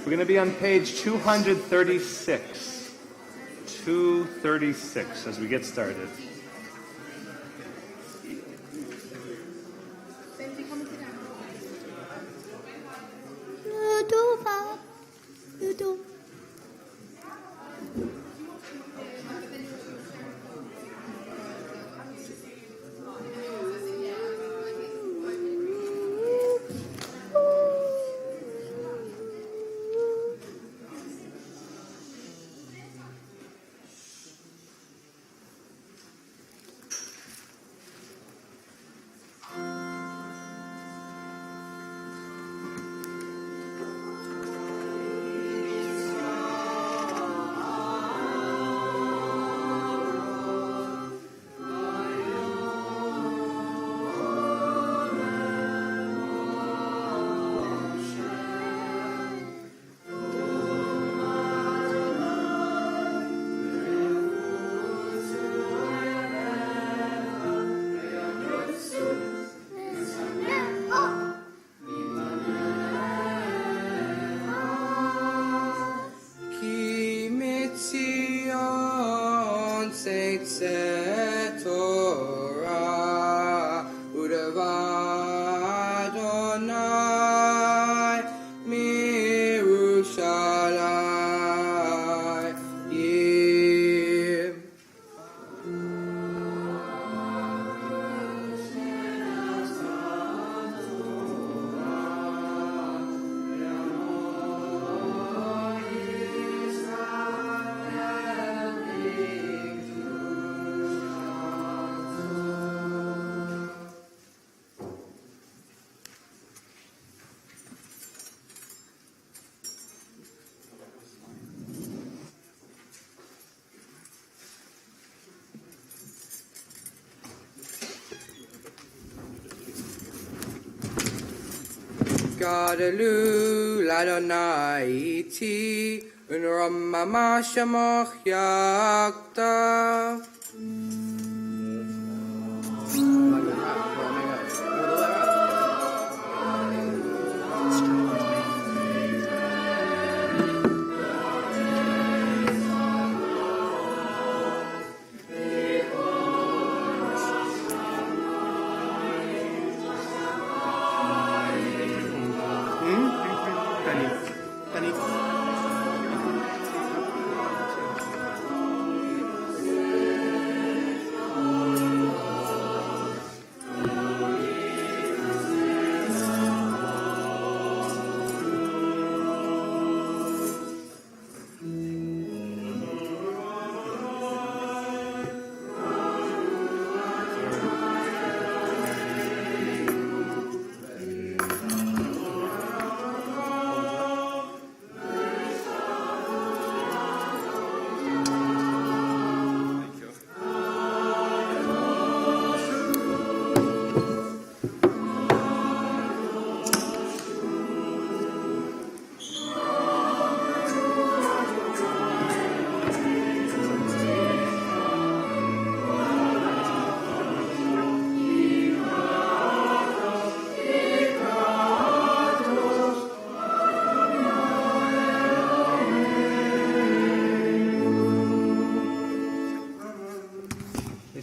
We're going to be on page 236. 236 as we get started. Gadelu ladonai iti unramama shamoch yakta.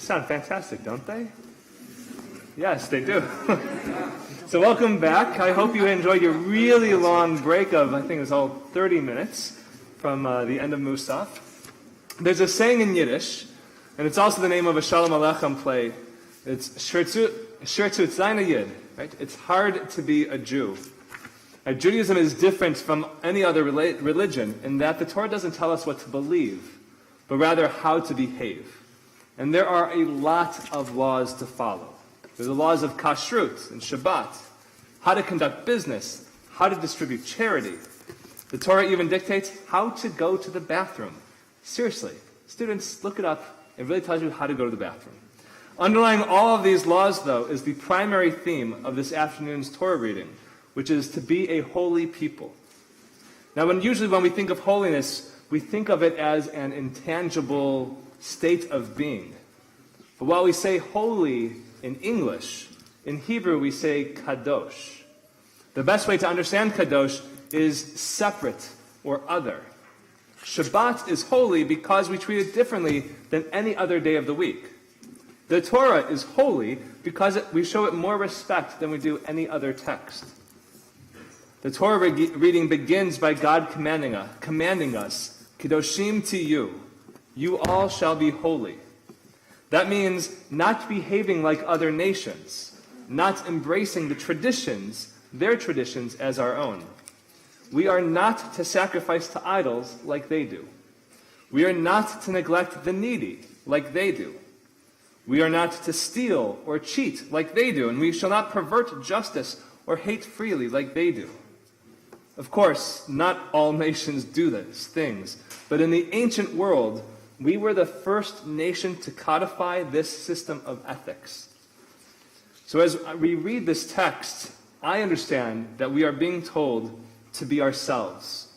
Sound fantastic, don't they? Yes, they do. So welcome back. I hope you enjoyed your really long break of, I think it was all 30 minutes from the end of Musaf. There's a saying in Yiddish, and it's also the name of a Shalom Aleichem play. It's Shirtzut Zayna Yid, right? It's hard to be a Jew. Judaism is different from any other religion in that the Torah doesn't tell us what to believe, but rather how to behave. And there are a lot of laws to follow. There's the laws of kashrut and Shabbat, how to conduct business, how to distribute charity. The Torah even dictates how to go to the bathroom. Seriously, students, look it up. It really tells you how to go to the bathroom. Underlying all of these laws, though, is the primary theme of this afternoon's Torah reading, which is to be a holy people. Now, usually when we think of holiness, we think of it as an intangible state of being. But while we say holy in English, in Hebrew we say kadosh. The best way to understand kadosh is separate or other. Shabbat is holy because we treat it differently than any other day of the week. The Torah is holy because we show it more respect than we do any other text. The Torah reading begins by God commanding us, Kedoshim to you all shall be holy. That means not behaving like other nations, not embracing their traditions as our own. We are not to sacrifice to idols like they do. We are not to neglect the needy like they do. We are not to steal or cheat like they do, and we shall not pervert justice or hate freely like they do. Of course, not all nations do these things, but in the ancient world, we were the first nation to codify this system of ethics. So as we read this text, I understand that we are being told to be ourselves,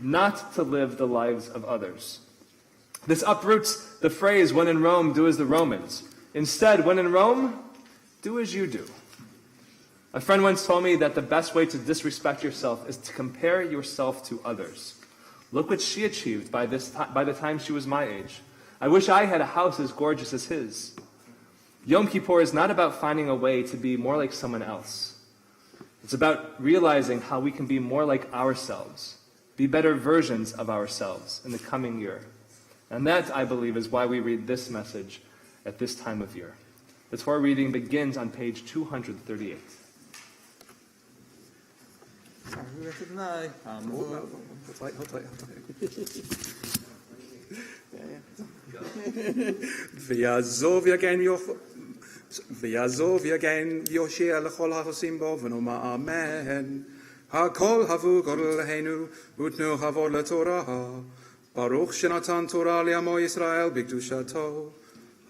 not to live the lives of others. This uproots the phrase, when in Rome, do as the Romans. Instead, when in Rome, do as you do. A friend once told me that the best way to disrespect yourself is to compare yourself to others. Look what she achieved by the time she was my age. I wish I had a house as gorgeous as his. Yom Kippur is not about finding a way to be more like someone else. It's about realizing how we can be more like ourselves, be better versions of ourselves in the coming year. And that, I believe, is why we read this message at this time of year. The Torah reading begins on page 238. ויעזוב יגן ויושיע לכל החוסים בו ונאמר אמן. הכל הבו גדולנו ותנו כבוד לתורה. ברוך שנתן תורה לעמו ישראל בקדושתו.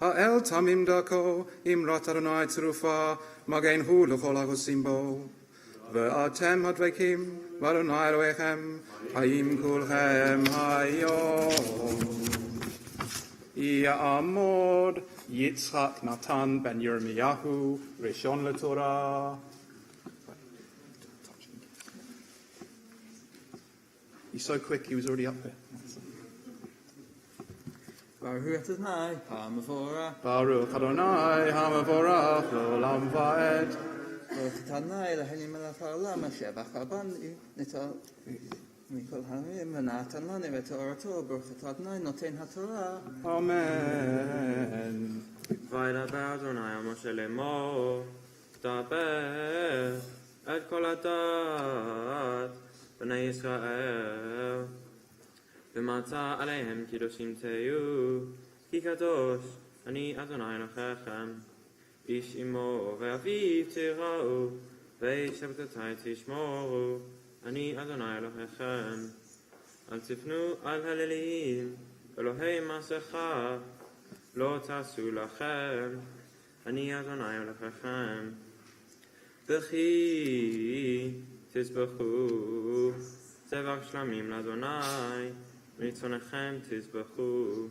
האל תמים דרכו אמרת אדוני צרופה מגן הוא לכל החוסים בו. ואתם הדבקים באדוני אלוהיכם חיים כולכם היום. יעמוד Yitzchak Natan ben Yirmiyahu, Rishon LeTorah. He's so quick, he was already up there. Baruch Adonai, HaMavorach. Baruch Adonai, HaMavorach, L'olam Va'ed. Baruch Adonai, Eloheinu melech haolam, asher bachar banu מכל העמים ונתן לנו ותורתו, ברוך אדוני נותן התורה. אמן. וידבר אדוני אל משה לאמור, דבר את כל הדת בני ישראל, ומצא עליהם קדושים תהיו, כי קדוש אני אדוני אלוהיכם. איש אמו ואביו תיראו, ואיש שבתותי תשמורו, אני אדוני אלוהיכם. אל תפנו על הלילים, אלוהי מסכה, לא תעשו לכם, אני אדוני אלוהיכם. וכי תזבחו זבח שלמים לאדוני, מרצונכם תזבחו.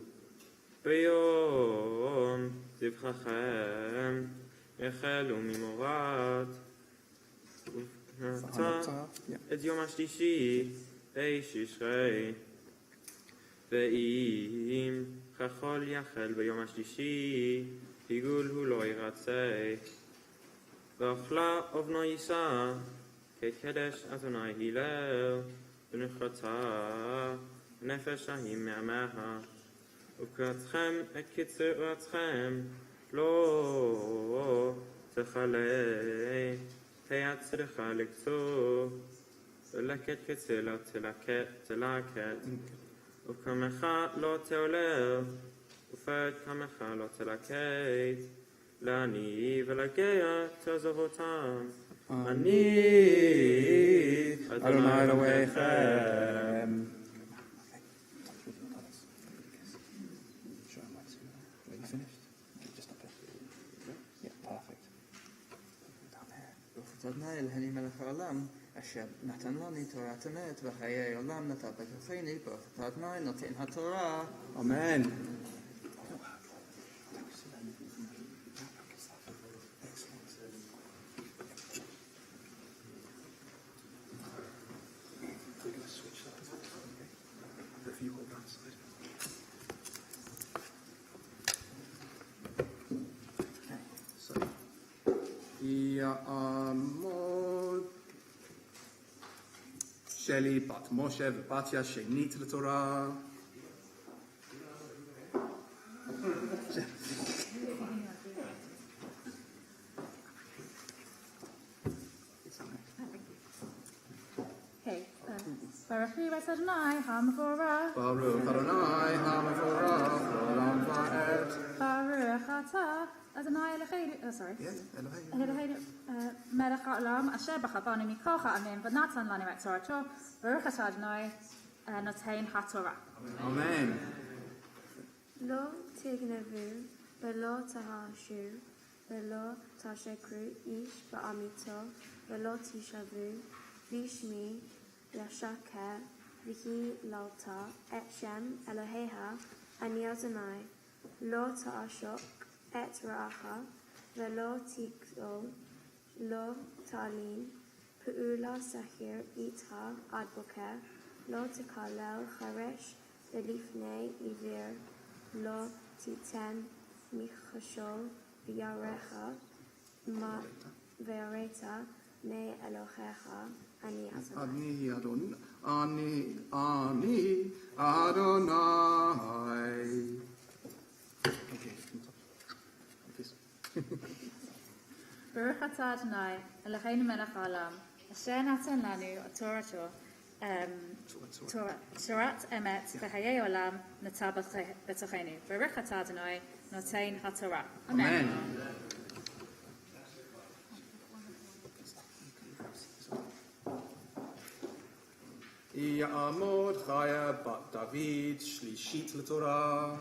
ביום זבחכם החלו ממורת, את יום השלישי איש ישרי. ואם ככל יחל ביום השלישי, עיגול הוא לא ירצה. ואכלה ובנו יישא, כקדש אדוני הלל, ונכרתה נפש ההיא מעמיה. וקראתכם את קיצר ארצכם, לא תכלה, היד צריכה לקצור, ולקט קצר לא תלקט. וקמך לא תעולל, ופרד קמך לא תלקט. לעני ולגר תעזוב אותם. אני אדוני אלוהיכם. אדוני אלוהינו מלך העולם, אשר נתן לנו תורת אמת וחיי עולם נטע בכוחנו, ברוך אתה אדוני נותן התורה. אמן. יעמוד. שלי בת משה ובתיה שנית לתורה. Baruch Hu es Adonai HaMevorach. Baruch Adonai HaMevorach L'olam va'ed. Baruch Atah Adonai Eloheinu. Eloheinu Melech HaOlam Asher b'chabanu mikocha amin v'natan lanu et Torato. Baruch Atah Adonai Notein HaTorah. Amen. לא תגנבו ולא תהרשו ולא תשקרו איש בעמיתו ולא תשבו בשמי לשקר והיללת את שם אלוהיך אני אדוני לא תעשוק את רעך ולא תגזול לא תעלין פעולה סחר איתך עד בוקר לא תקלל חרש ולפני עיוור לא תיתן מכשול בירך ויראת מאלוהיך אני אדוני. אני אדוני. Baruch Atah Adonai Eloheinu Melech HaOlam Asher natan lanu et Torato Torat emet v'chayei olam nata b'tochenu. Baruch Atah Adonai Notein HaTorah. Amen. יעמוד חיה בת דוד שלישית לתורה.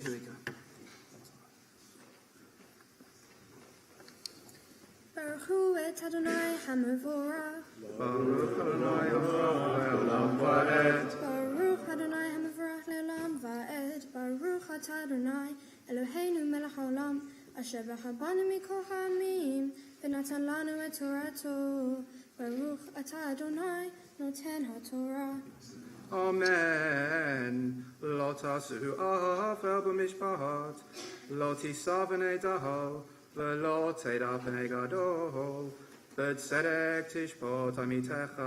Here we go. Baruch Hu et Adonai HaMevorach. Baruch Adonai Le'olam va'ed. Baruch Adonai HaMevorach Le'olam va'ed. Baruch Atah Adonai Eloheinu Melech HaOlam Asher b'chabanu mikol ha'amim v'natan lanu et Torato. Baruch Atah Adonai Noten HaTorah. Amen. לא תעשו עוול במשפט, לא תישא פני דל, ולא תדע פני גדול, בצדק תשפוט עמיתך,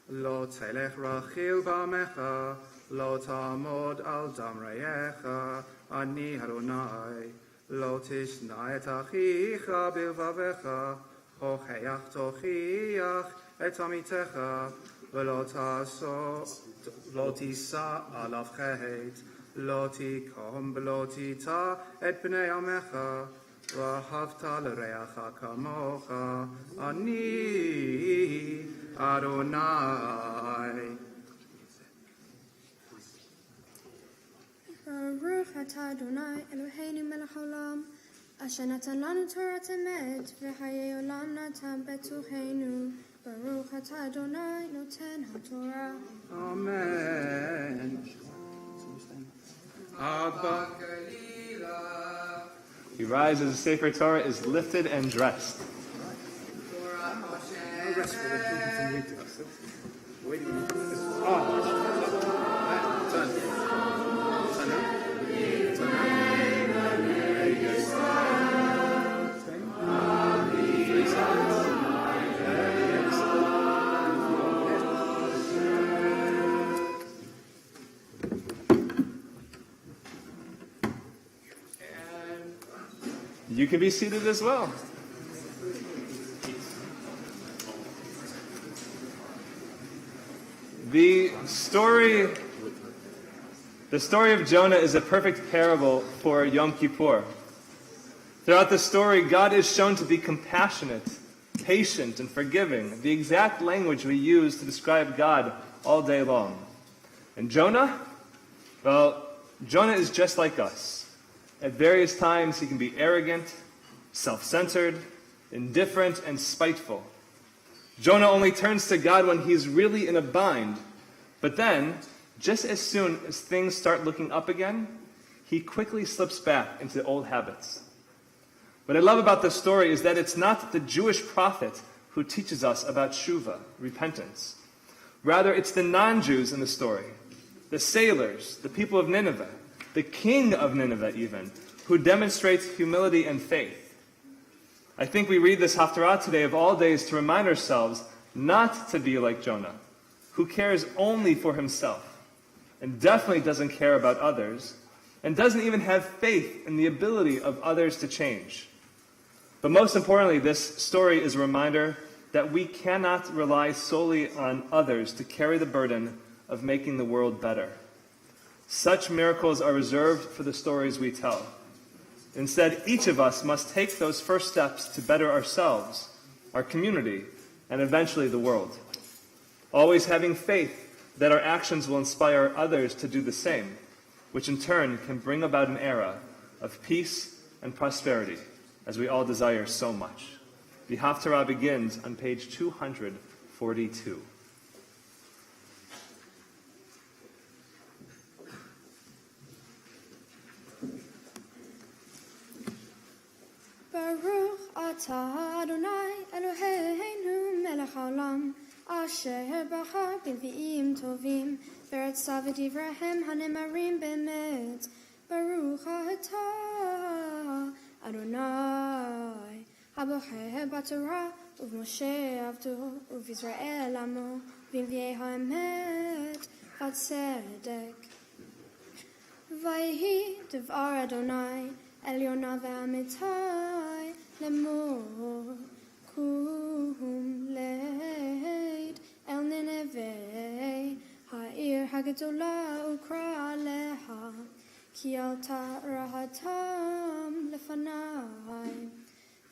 לא תלך רכיל בעמך, לא תעמוד על דם רעיך, אני אדוני, לא תשנא את אחיך בלבבך, הוכיח תוכיח את עמיתך, ולא תישא עליו חטא, לא תקום ולא תיטע את בני עמך, ואהבת לרעך כמוך, אני אדוני. Baruch Atah Adonai Eloheinu Melech HaOlam Asher natan lanu Torat emet v'chayei olam natan b'tochenu. Baruch Atah Adonai Noten HaTorah. Amen. Abba. He rises as the Sefer Torah is lifted and dressed. You can be seated as well. The story of Jonah is a perfect parable for Yom Kippur. Throughout the story, God is shown to be compassionate, patient, and forgiving, the exact language we use to describe God all day long. And Jonah? Well, Jonah is just like us. At various times, he can be arrogant, self-centered, indifferent, and spiteful. Jonah only turns to God when he's really in a bind. But then, just as soon as things start looking up again, he quickly slips back into old habits. What I love about this story is that it's not the Jewish prophet who teaches us about tshuva, repentance. Rather, it's the non-Jews in the story, the sailors, the people of Nineveh, the king of Nineveh even, who demonstrates humility and faith. I think we read this Haftarah today of all days to remind ourselves not to be like Jonah, who cares only for himself, and definitely doesn't care about others, and doesn't even have faith in the ability of others to change. But most importantly, this story is a reminder that we cannot rely solely on others to carry the burden of making the world better. Such miracles are reserved for the stories we tell. Instead, each of us must take those first steps to better ourselves, our community, and eventually the world. Always having faith that our actions will inspire others to do the same, which in turn can bring about an era of peace and prosperity, as we all desire so much. The Haftarah begins on page 242. Baruch atah Adonai Eloheinu melech haolam asher bachar b'nvi'im tovim v'retzav v'divrehem hanemarim b'emet. Baruch atah Adonai habocher b'torah uv'Moshe avdo uv'Yisrael amo v'nvi'ei ha'emet v'tzedek. Vayhi devar Adonai El Yonah ve'Amittai lemor kum leid El Nineveh ha'ir ha'gedola ukra leha ki alta rahatam lefanai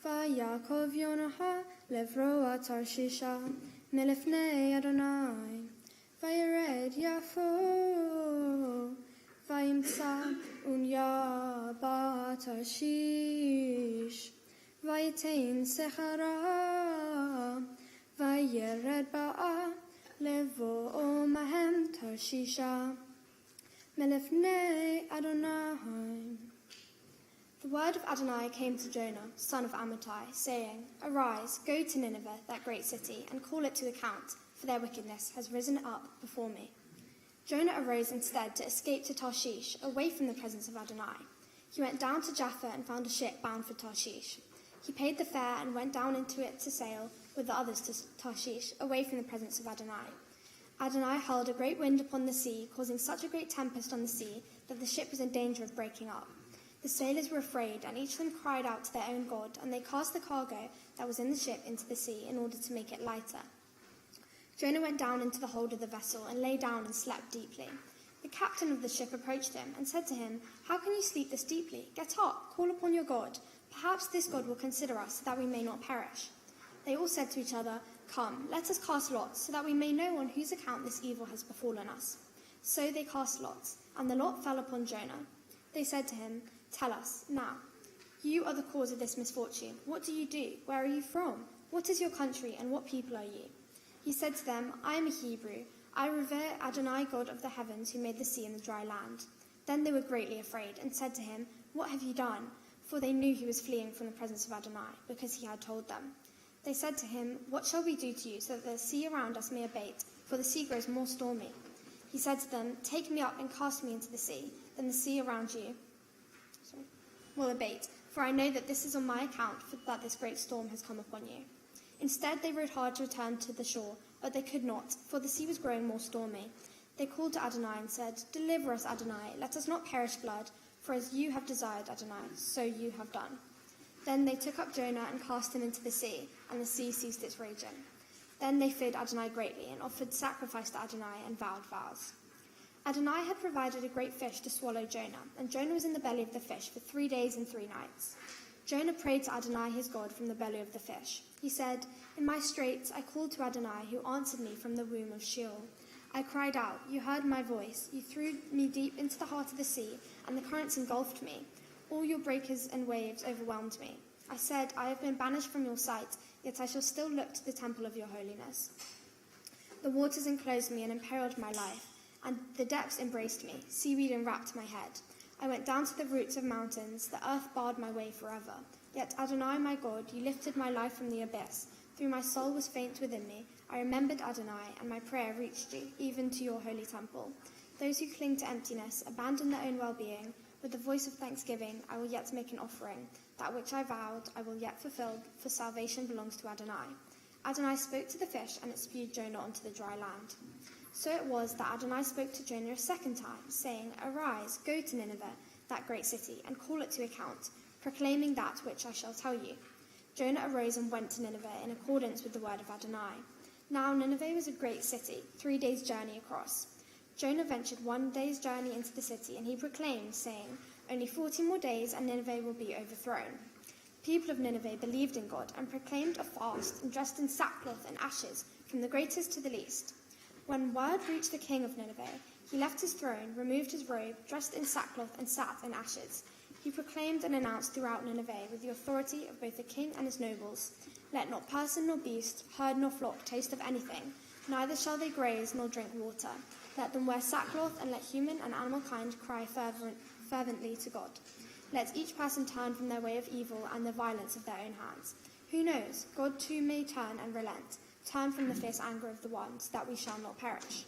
Vayakov Yonah levro atarshisha melefnei Adonai Vayered Yafo Vayimtza unya batarshish Vayitain sechara Vayered ba'a levo mahem tarshisha melefnei Adonai. The word of Adonai came to Jonah, son of Amittai, saying, Arise, go to Nineveh, that great city, and call it to account, for their wickedness has risen up before me. Jonah arose instead to escape to Tarshish, away from the presence of Adonai. He went down to Jaffa and found a ship bound for Tarshish. He paid the fare and went down into it to sail with the others to Tarshish, away from the presence of Adonai. Adonai hurled a great wind upon the sea, causing such a great tempest on the sea that the ship was in danger of breaking up. The sailors were afraid, and each of them cried out to their own God, and they cast the cargo that was in the ship into the sea in order to make it lighter. Jonah went down into the hold of the vessel and lay down and slept deeply. The captain of the ship approached him and said to him, How can you sleep this deeply? Get up, call upon your God. Perhaps this God will consider us, so that we may not perish. They all said to each other, Come, let us cast lots, so that we may know on whose account this evil has befallen us. So they cast lots, and the lot fell upon Jonah. They said to him, Tell us, now, you are the cause of this misfortune. What do you do? Where are you from? What is your country, and what people are you? He said to them, I am a Hebrew. I revere Adonai, God of the heavens, who made the sea and the dry land. Then they were greatly afraid, and said to him, What have you done? For they knew he was fleeing from the presence of Adonai, because he had told them. They said to him, What shall we do to you, so that the sea around us may abate? For the sea grows more stormy. He said to them, Take me up and cast me into the sea. Then the sea around you will abate. For I know that this is on my account that this great storm has come upon you. Instead, they rowed hard to return to the shore, but they could not, for the sea was growing more stormy. They called to Adonai and said, Deliver us, Adonai, let us not perish blood, for as you have desired, Adonai, so you have done. Then they took up Jonah and cast him into the sea, and the sea ceased its raging. Then they feared Adonai greatly, and offered sacrifice to Adonai and vowed vows. Adonai had provided a great fish to swallow Jonah, and Jonah was in the belly of the fish for 3 days and 3 nights. Jonah prayed to Adonai his God from the belly of the fish. He said, In my straits I called to Adonai, who answered me from the womb of Sheol. I cried out, you heard my voice, you threw me deep into the heart of the sea, and the currents engulfed me. All your breakers and waves overwhelmed me. I said, I have been banished from your sight, yet I shall still look to the temple of your holiness. The waters enclosed me and imperiled my life, and the depths embraced me. Seaweed enwrapped my head. I went down to the roots of mountains. The earth barred my way forever. Yet, Adonai, my God, you lifted my life from the abyss. Through my soul was faint within me. I remembered Adonai, and my prayer reached you, even to your holy temple. Those who cling to emptiness abandon their own well-being. With the voice of thanksgiving, I will yet make an offering. That which I vowed, I will yet fulfill, for salvation belongs to Adonai. Adonai spoke to the fish, and it spewed Jonah onto the dry land. So it was that Adonai spoke to Jonah a second time, saying, Arise, go to Nineveh, that great city, and call it to account, proclaiming that which I shall tell you. Jonah arose and went to Nineveh in accordance with the word of Adonai. Now Nineveh was a great city, 3 days' journey across. Jonah ventured 1 day's journey into the city, and he proclaimed, saying, Only 40 more days, and Nineveh will be overthrown. The people of Nineveh believed in God and proclaimed a fast and dressed in sackcloth and ashes, from the greatest to the least. When word reached the king of Nineveh, he left his throne, removed his robe, dressed in sackcloth, and sat in ashes. He proclaimed and announced throughout Nineveh, with the authority of both the king and his nobles, Let not person nor beast, herd nor flock taste of anything, neither shall they graze nor drink water. Let them wear sackcloth, and let human and animal kind cry fervently to God. Let each person turn from their way of evil and the violence of their own hands. Who knows, God too may turn and relent, turn from the fierce anger of the ones, that we shall not perish.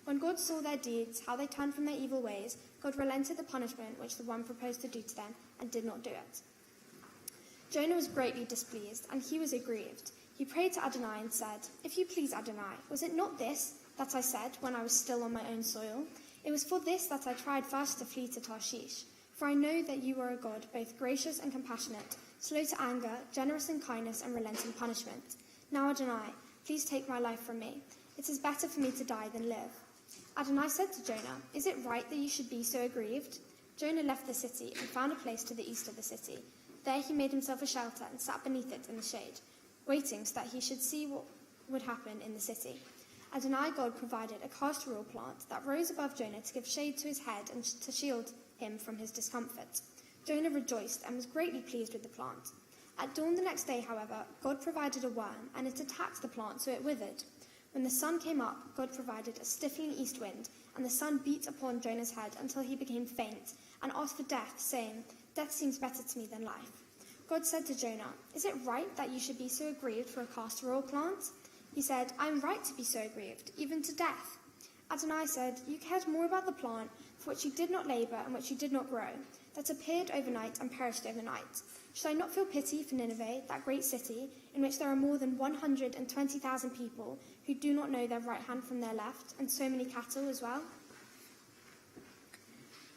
When God saw their deeds, how they turned from their evil ways, God relented the punishment which the one proposed to do to them, and did not do it. Jonah was greatly displeased, and he was aggrieved. He prayed to Adonai and said, If you please, Adonai, was it not this that I said when I was still on my own soil? It was for this that I tried first to flee to Tarshish. For I know that you are a God, both gracious and compassionate, slow to anger, generous in kindness, and relenting punishment. Now, Adonai, please take my life from me. It is better for me to die than live. Adonai said to Jonah, Is it right that you should be so aggrieved? Jonah left the city and found a place to the east of the city. There he made himself a shelter and sat beneath it in the shade, waiting so that he should see what would happen in the city. Adonai God provided a castor oil plant that rose above Jonah to give shade to his head and to shield him from his discomfort. Jonah rejoiced and was greatly pleased with the plant. At dawn the next day, however, God provided a worm, and it attacked the plant so it withered. When the sun came up, God provided a stifling east wind, and the sun beat upon Jonah's head until he became faint, and asked for death, saying, Death seems better to me than life. God said to Jonah, Is it right that you should be so aggrieved for a castor oil plant? He said, I am right to be so aggrieved, even to death. Adonai said, You cared more about the plant, for which you did not labor and which you did not grow, that appeared overnight and perished overnight. Should I not feel pity for Nineveh, that great city, in which there are more than 120,000 people who do not know their right hand from their left, and so many cattle as well?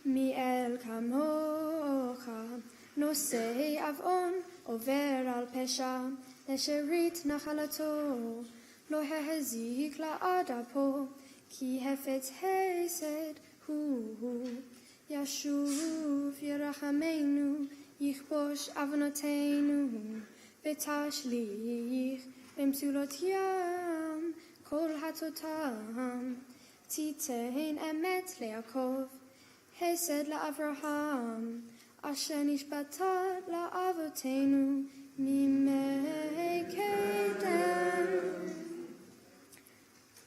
Mi'el kamocha, nosei avon, over al pesha, lesherit nachalato, lo hehezik la'adapo, ki hefetz hesed hu, yashuv yirachamenu, יכבוש עוונותינו ותשליך במסולות ים כל חטאותם. תיתן אמת ליעקב, חסד לאברהם, אשר נשבעת לאבותינו מימי קדם.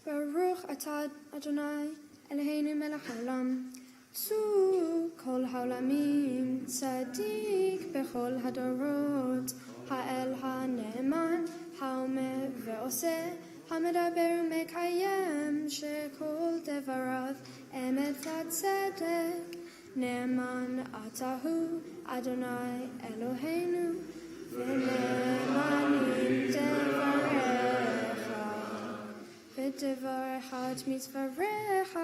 ברוך אתה אדוני אלוהינו מלך העולם, צו כל העולמים, צדיק בכל הדורות, האל הנאמן, האומר ועושה, המדבר ומקיים, שכל דבריו אמת וצדק. נאמן אתה הוא, אדוני אלוהינו, ונאמנים דבריך, ודבר אחד מדבריך,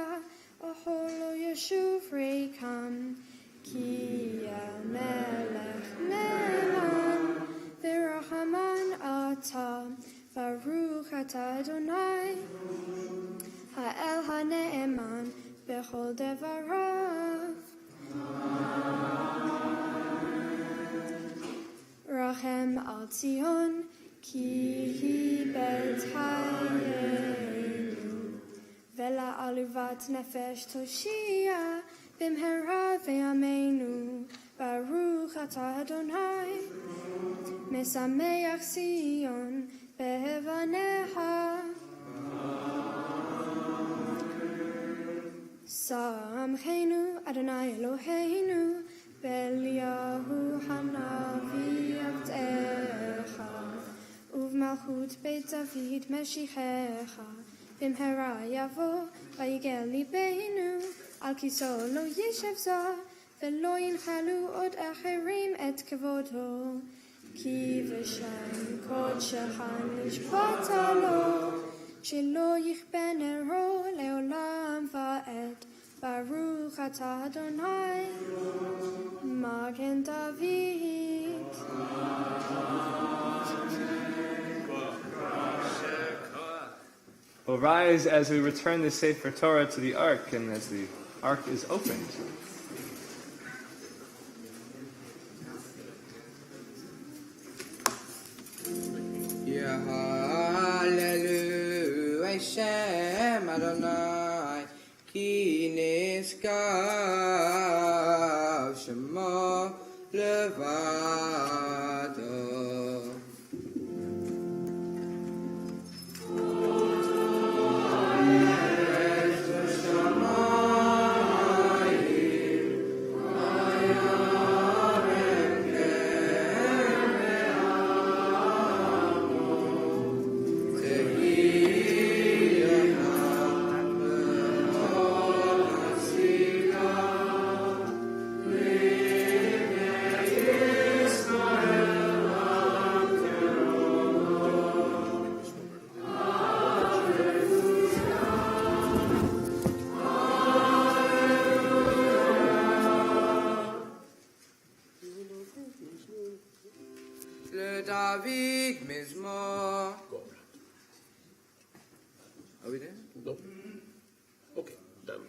אוכל לא ישוב ריקם, כי המלך נאמן, ורחמן אתה, ברוך אתה אדוני, האל הנאמן בכל דבריו. רחם על ציון, כי היא בית חיינו, ולעלובת נפש תושיע במהרה בימינו. ברוך אתה אדוני, משמח ציון באבניה. Samchenu Adonai Eloheinu Beliahu Hanavi Avdecha Uvmalchut Beit David Meshichecha Bimhera Yavo Vayigel Libeinu Al Kiso Lo Yeshev Zah Velo Yinchalu Od Acherim Et Kevodo Ki V'Shem Kodshechan Nishbata Lo Shelo Yichben Ero Leolam Va'ed Baruch Atah Adonai Magen David. We'll rise as we return the Sefer Torah to the Ark, and as the Ark is opened. Hallelujah, Hashem Adonai, Ki niskav Shemo levado. David Mizmor. Are we there? No. Okay, done.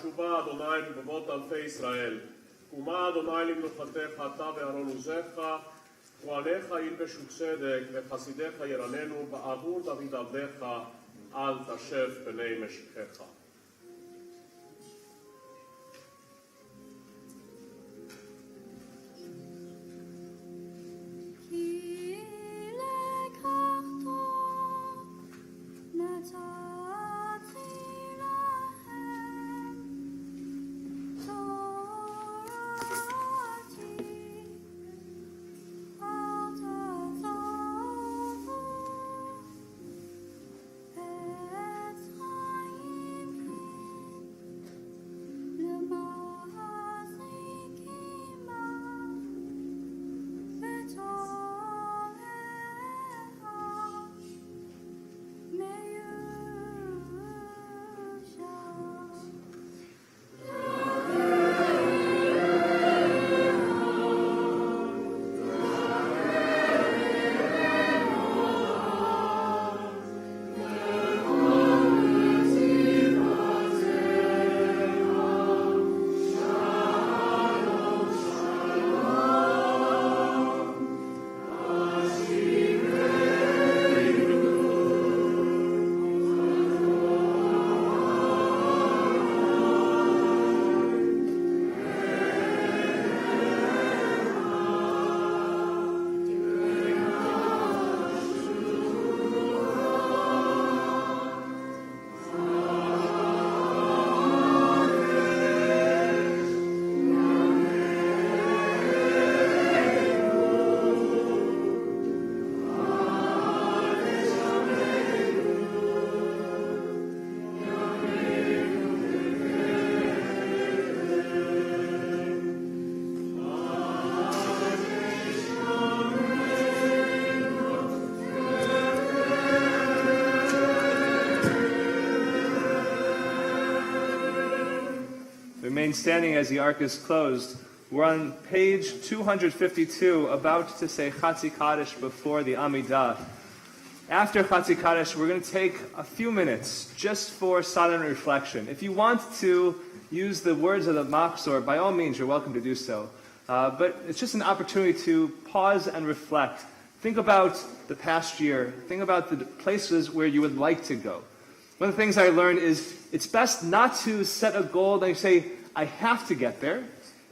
שובה אדוני לבבות אלפי ישראל. קומה אדוני למנוחתך אתה ואהרון עוזך, כהניך ילבשו צדק וחסידיך ירננו בעבור דוד עבדך, אל תשב פני משיחך. remain standing as the ark is closed. We're on page 252, about to say Chatzi Kaddish before the Amidah. After Chatzi Kaddish, we're going to take a few minutes just for silent reflection. If you want to use the words of the Machzor, by all means, you're welcome to do so. But it's just an opportunity to pause and reflect. Think about the past year. Think about the places where you would like to go. One of the things I learned is it's best not to set a goal and say, I have to get there.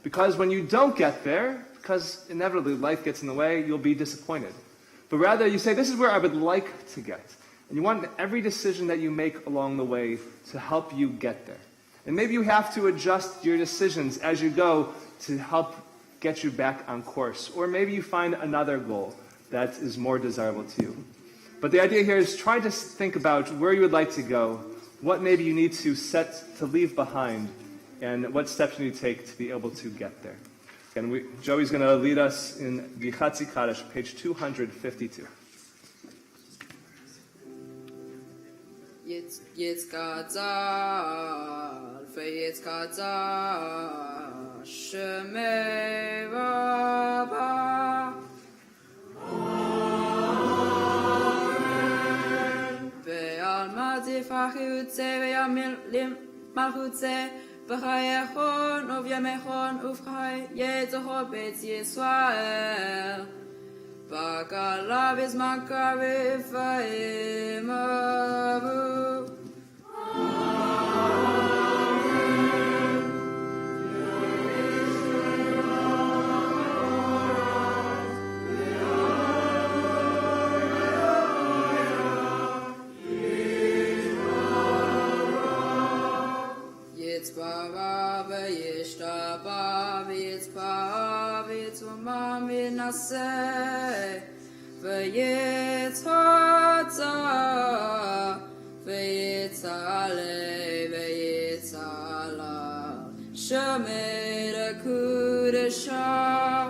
Because when you don't get there, because inevitably life gets in the way, you'll be disappointed. But rather you say, this is where I would like to get. And you want every decision that you make along the way to help you get there. And maybe you have to adjust your decisions as you go to help get you back on course. Or maybe you find another goal that is more desirable to you. But the idea here is try to think about where you would like to go, what maybe you need to leave behind, and what steps you need to take to be able to get there. And Joey's going to lead us in the Chatzi Kaddish, page 252. Yitzkazal, ve'yitzkazal, Shemei Rabba. Amen. Ve'al ma'tifachutze ve'yamil malchutze v'chayechon uvyamechon uvchay yetzocho betz Yisrael. V'galav izman karev v'emavu. Yitzbara v'yishtaba v'yitzbara v'yitzumam v'naseh v'yitzhotza v'yitzaleh v'yitzala Shemei Kudeshah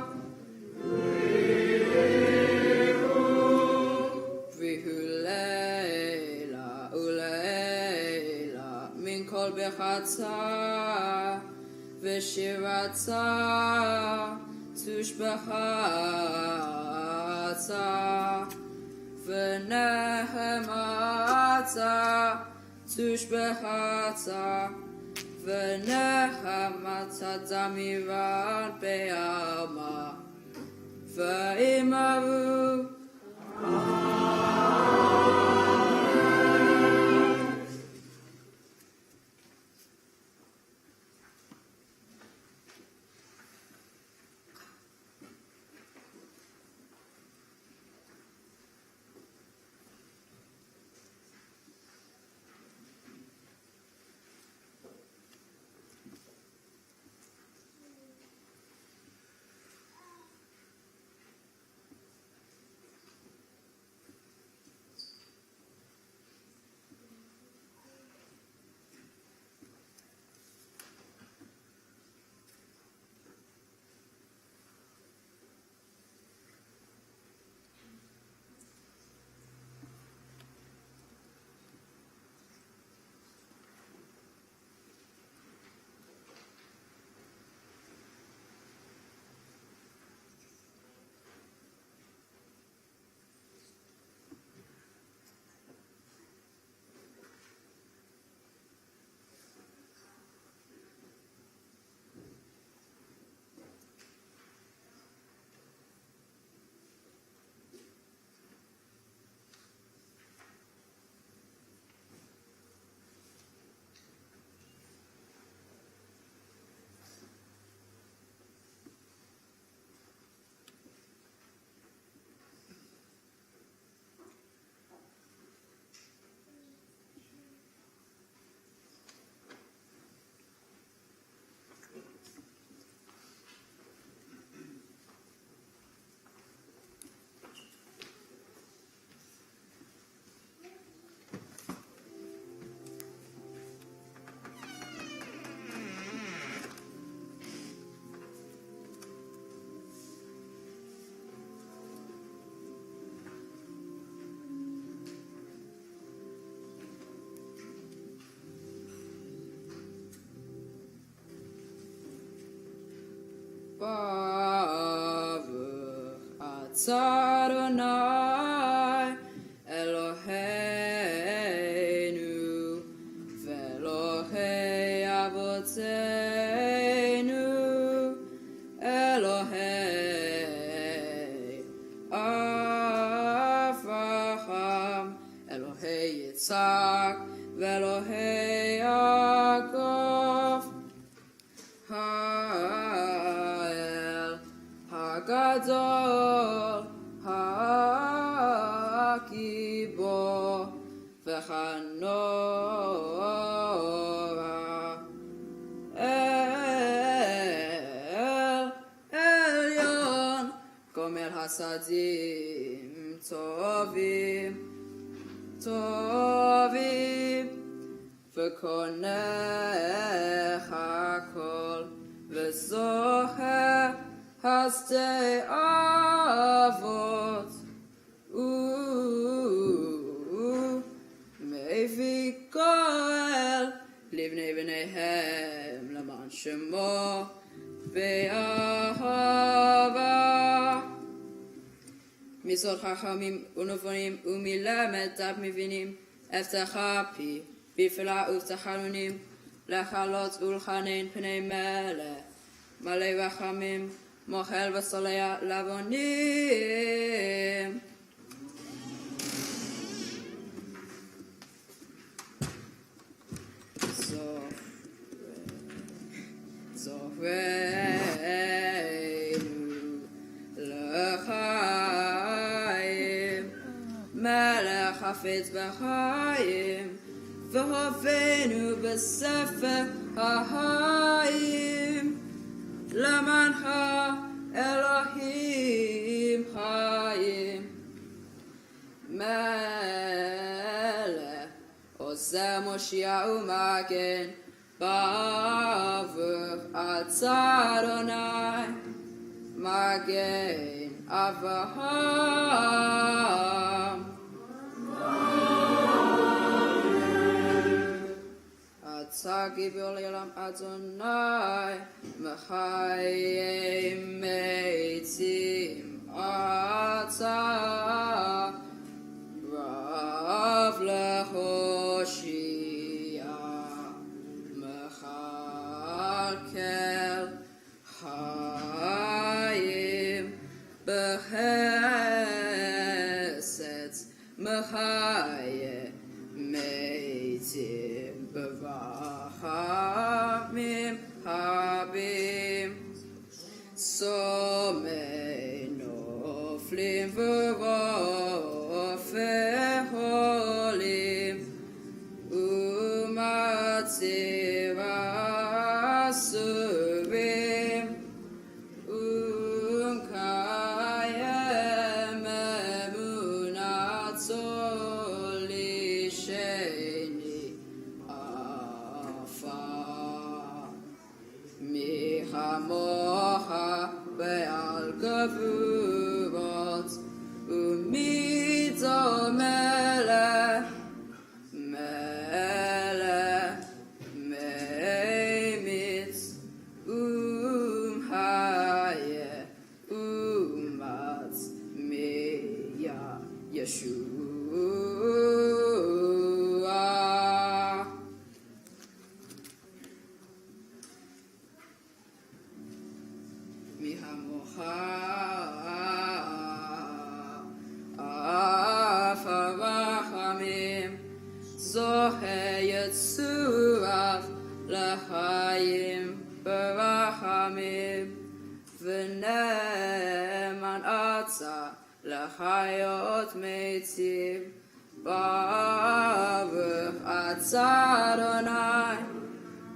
v'huleila uleila min kol bechatza v'shiratza tushbechatza v'nehematza tushbechatza v'nehematza zamiran be'alma v'imavu. אתה אדוני אלוהינו ואלוהי אבותינו אלוהי אברהם אלוהי יצחק ואלוהי יעקב האל הגדול הגיבור והנורא אל עליון גומל חסדים טובים טובים וקונך הכל וזוכר חסדי אבות מביא גואל לבני בניהם למען שמו באהבה מסוד חכמים ונבונים ומלמד דעת מבינים הבטחה פי בפלה ובתחנונים לחלות ולחנן פני מלך מלא רחמים מוחל וסולח לעוונים זוכרנו לחיים מלך חפץ בחיים והובנו בספר החיים למען האלוהים חיים מלך עוזר מושיע ומגן בעבור אתה אדוני מגן אברהם אתה גיבור לעולם אדוני מחיי מתים אתה רב להושיע מכלכל חיים בחסד מחיה מתים ברחמים רבים סומי נופלים ורופא חולים ומציר אסורים ומקיים אמונתו לשני עפר מי כמוך בעל גבורות ומי דומה לך מלך מימיץ ומחיה ומצמיע ישוע מי כמוך אף הרחמים זוהה יצורף לחיים ברחמים ונאמן אתה לחיות מתים ברוך אתה אדוני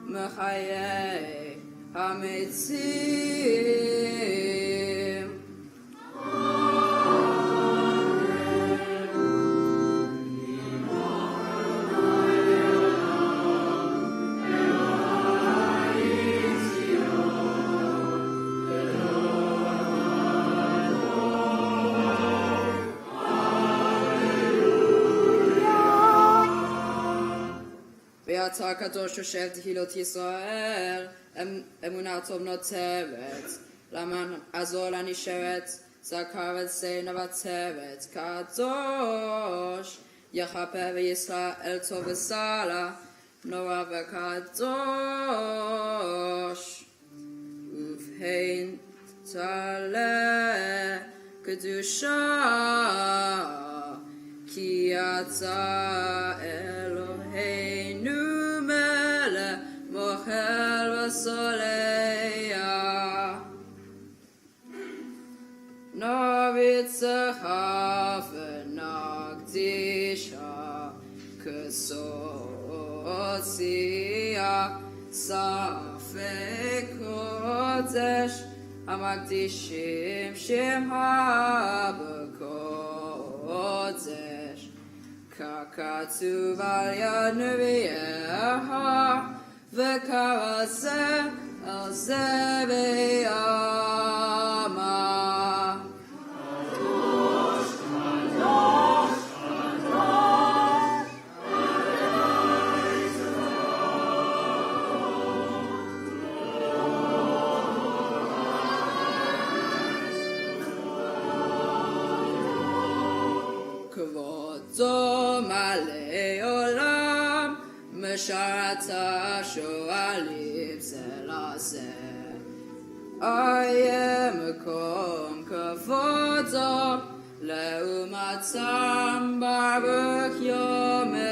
מחיי המתים ואתה הקדוש יושב תהילות ישראל אמונה טוב נותרת למען עזור לנשארת זכר וצאנה וצוות קדוש, יכפר וישראל טוב וסלה, נורא וקדוש. ובהן תעלה קדושה, כי אתה אלוהינו מלך מוחל וסולח. נריצך ונקדישה כסוד שיח ספק קודש המקדישים שמה בקודש ככתוב על יד נביאך וכרזה על זה בימה. כבודו מלא עולם, משרת השואלים זה לזה. איה מקום כבודו, לעומתם ברוך יאמרו.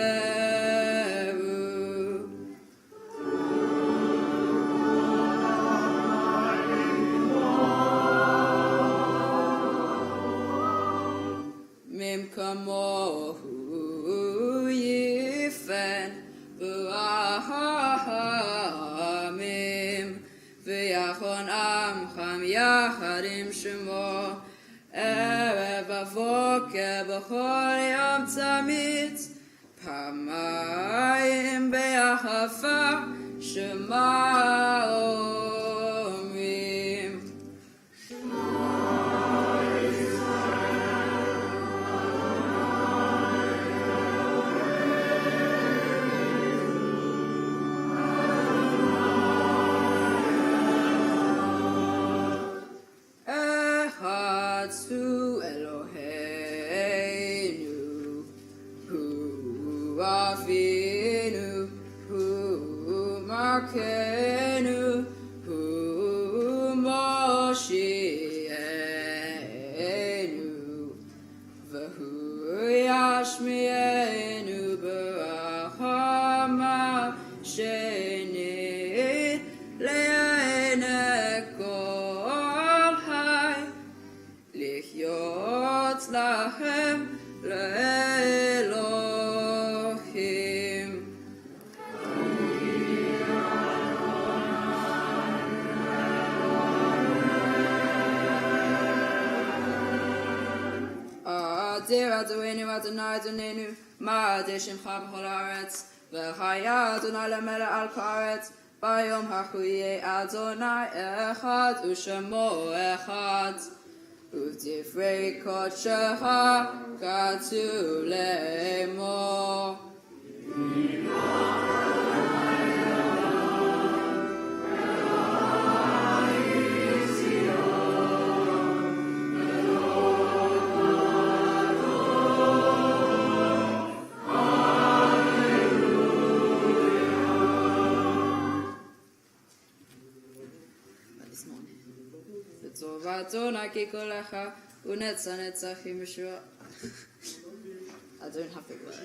כמוהו יפן ורחמים ויחון עמכם יחד עם שמו ערב ובוקר בכל יום תמיד פעמיים ביחפה שמה אומרים. הוא אלוהינו, הוא אבינו, הוא מלכנו, הוא מושיענו, והוא ישמיענו ברחמה שנית לעיני כל חי. לחיות להם לאלוהים. אדיר אדוני אדוני אדוננו, מעדה שמך בכל הארץ, וחיה אדוני למלך על כל הארץ. ביום ההוא יהיה אדוני אחד ושמו אחד. ודברי קודשך כתוב לאמור. אדוני כי קולך ונצח נצחים ישועה. I don't have the words.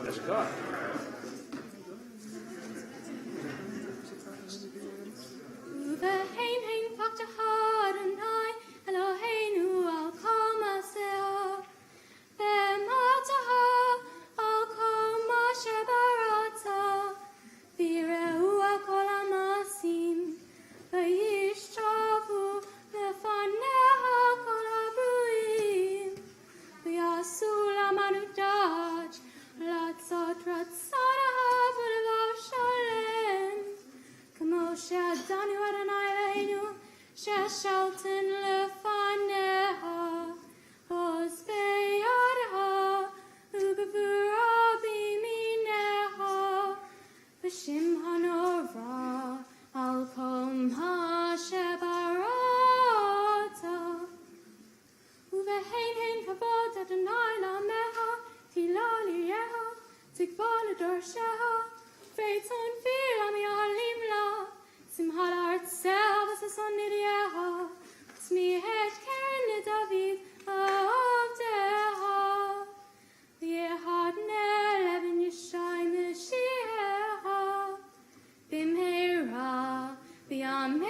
That's God. Trust V'shim hanora al kom ha-shebarata. Uvehein hein kavod Adonai lameha, tila liyeha, tikva l'dorsheha, feitzon fil am yahalim la, simha la'artseha v'sason niryeha, smihet keren leDavid avdeha, v'yehad ne'leven yishai Mashiach, b'mheira v'yameinu,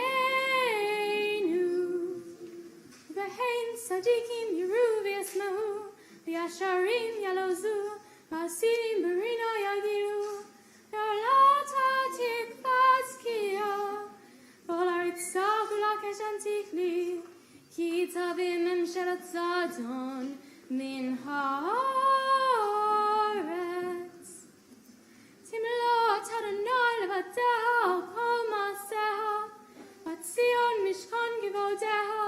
v'hein sadikim yiru v'yasmahu, v'yasharim yalozu, v'asidim barina yagiru, v'alata tikvazkiya, v'olaritza v'lakesh antikli, ki tavim memshelat zadon min haaretz. Timlot Adonai levadeha al kol maaseha, v'tzion mishkan givodeha,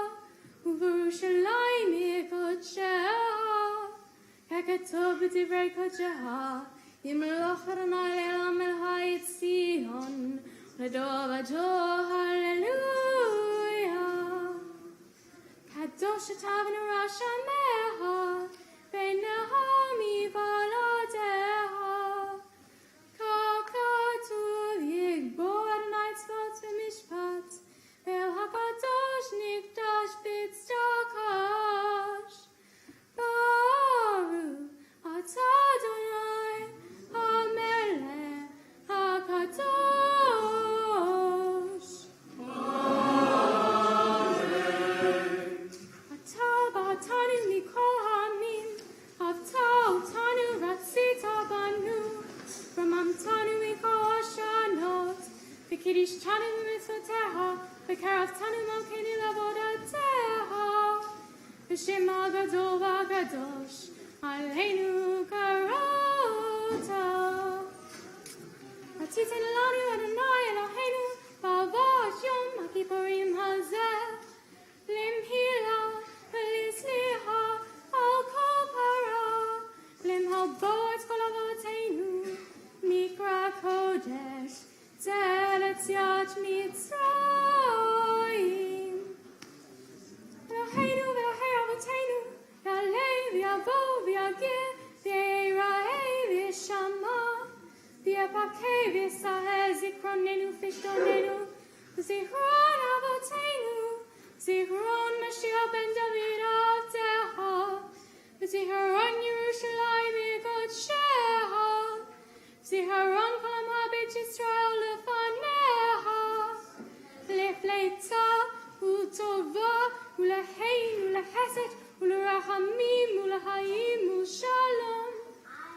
u'v'Yerushalayim yikodsheha, keketov b'divrei kodsheha, yimloch Adonai le'olam el ha'etzion, l'dor v'dor hallelujah. Kadosh atavnu rashameha, v'neha mivaladeha, kakatuv yigbo Adonai tzvot v'mishpat, ve'el hakadosh nikdash b'tzedakash. Baruch atah Adonai hamelech hakadosh. Atah ba'atanu mikol ha'amim, avtah otanu v'atzita banu, v'ramamtanu mikol ha'shanot, v'kiddishtanu b'mitzvoteha, v'karaftanu malkeinu la'avodateha, v'shema gadol v'kadosh aleinu karota. Atiten lanu Adonai Eloheinu ba'avad Yom Kippurim hazeh, limhila v'lisliha al kol para, limhalbo et kol avoteinu mikra kodesh zel etziat Mitzrayim. Eloheinu v'Elokei avoteinu, ya'aleh v'yavo v'yagir v'yira'eh v'yishama, v'yapakeh v'yisaheh zikronenu v'shdonenu, v'zichron avoteinu, zichron Mashiach ben David avdeha, v'zichron Yerushalayim yikodsheha, v'zichron kol am ha'beit Yisrael lefaneha, lefleita u'tova u'lehein u'lechesed u'lerachamim u'lehayim u'shalom.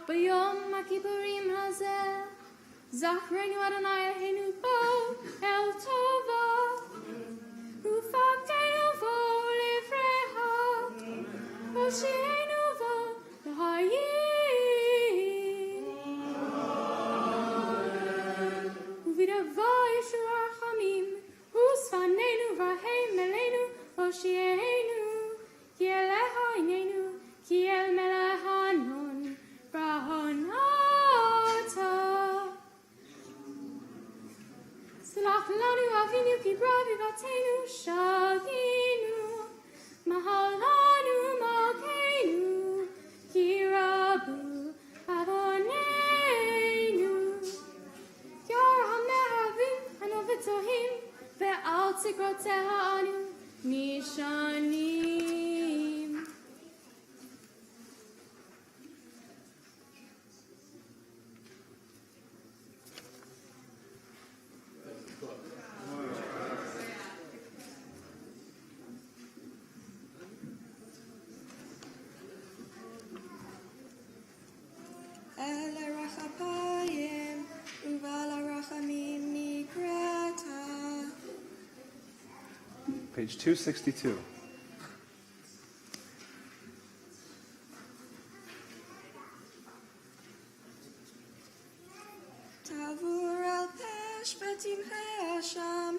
B'yom ha'kippurim hazeh, zachrenu Adonai Eloheinu bo el tova, u'fagdeinu vo livrecha, v'oshienu vo l'hayim. U'vidava Yeshu ha'rachamim, u'sfanenu v'aheim eleinu, v'oshienu, ki elecha inenu, ki el melech hanon, v'honata. Salach lanu avinu ki bravi vatenu shaginu, mahalanu malkeinu, ki rabu avoneinu. Yarham mehavim anovitohim, ve'al tzigroteha anu nishanim. El rachapayim uval rachamim mikrata. Page 262. Tavur al pesh v'timchei Hashem,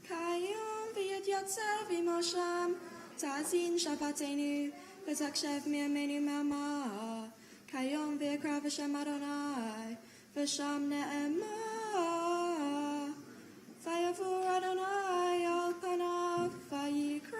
kayom v'yatyatzeh v'imosham, tazin shapatenu v'takshev mi'amenu ma'ma, kayom v'yakra v'shem Adonai, v'sham ne'emar. עבור אדוני על פניו ויקרא.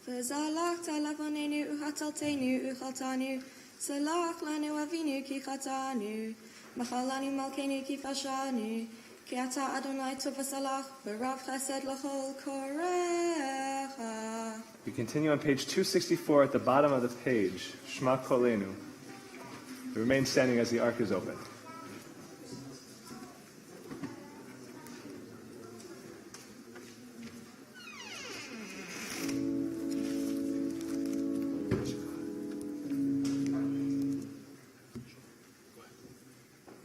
וזלחת לבוננו וחטלתנו וחטאנו, סלח לנו אבינו כי חטאנו, מחל לנו מלכנו כי פשענו, כי אתה אדוני טוב וסלח, ברב חסד לכל קוראיך. We continue on page 264 at the bottom of the page, Shema Kolenu. Remain standing as the ark is opened.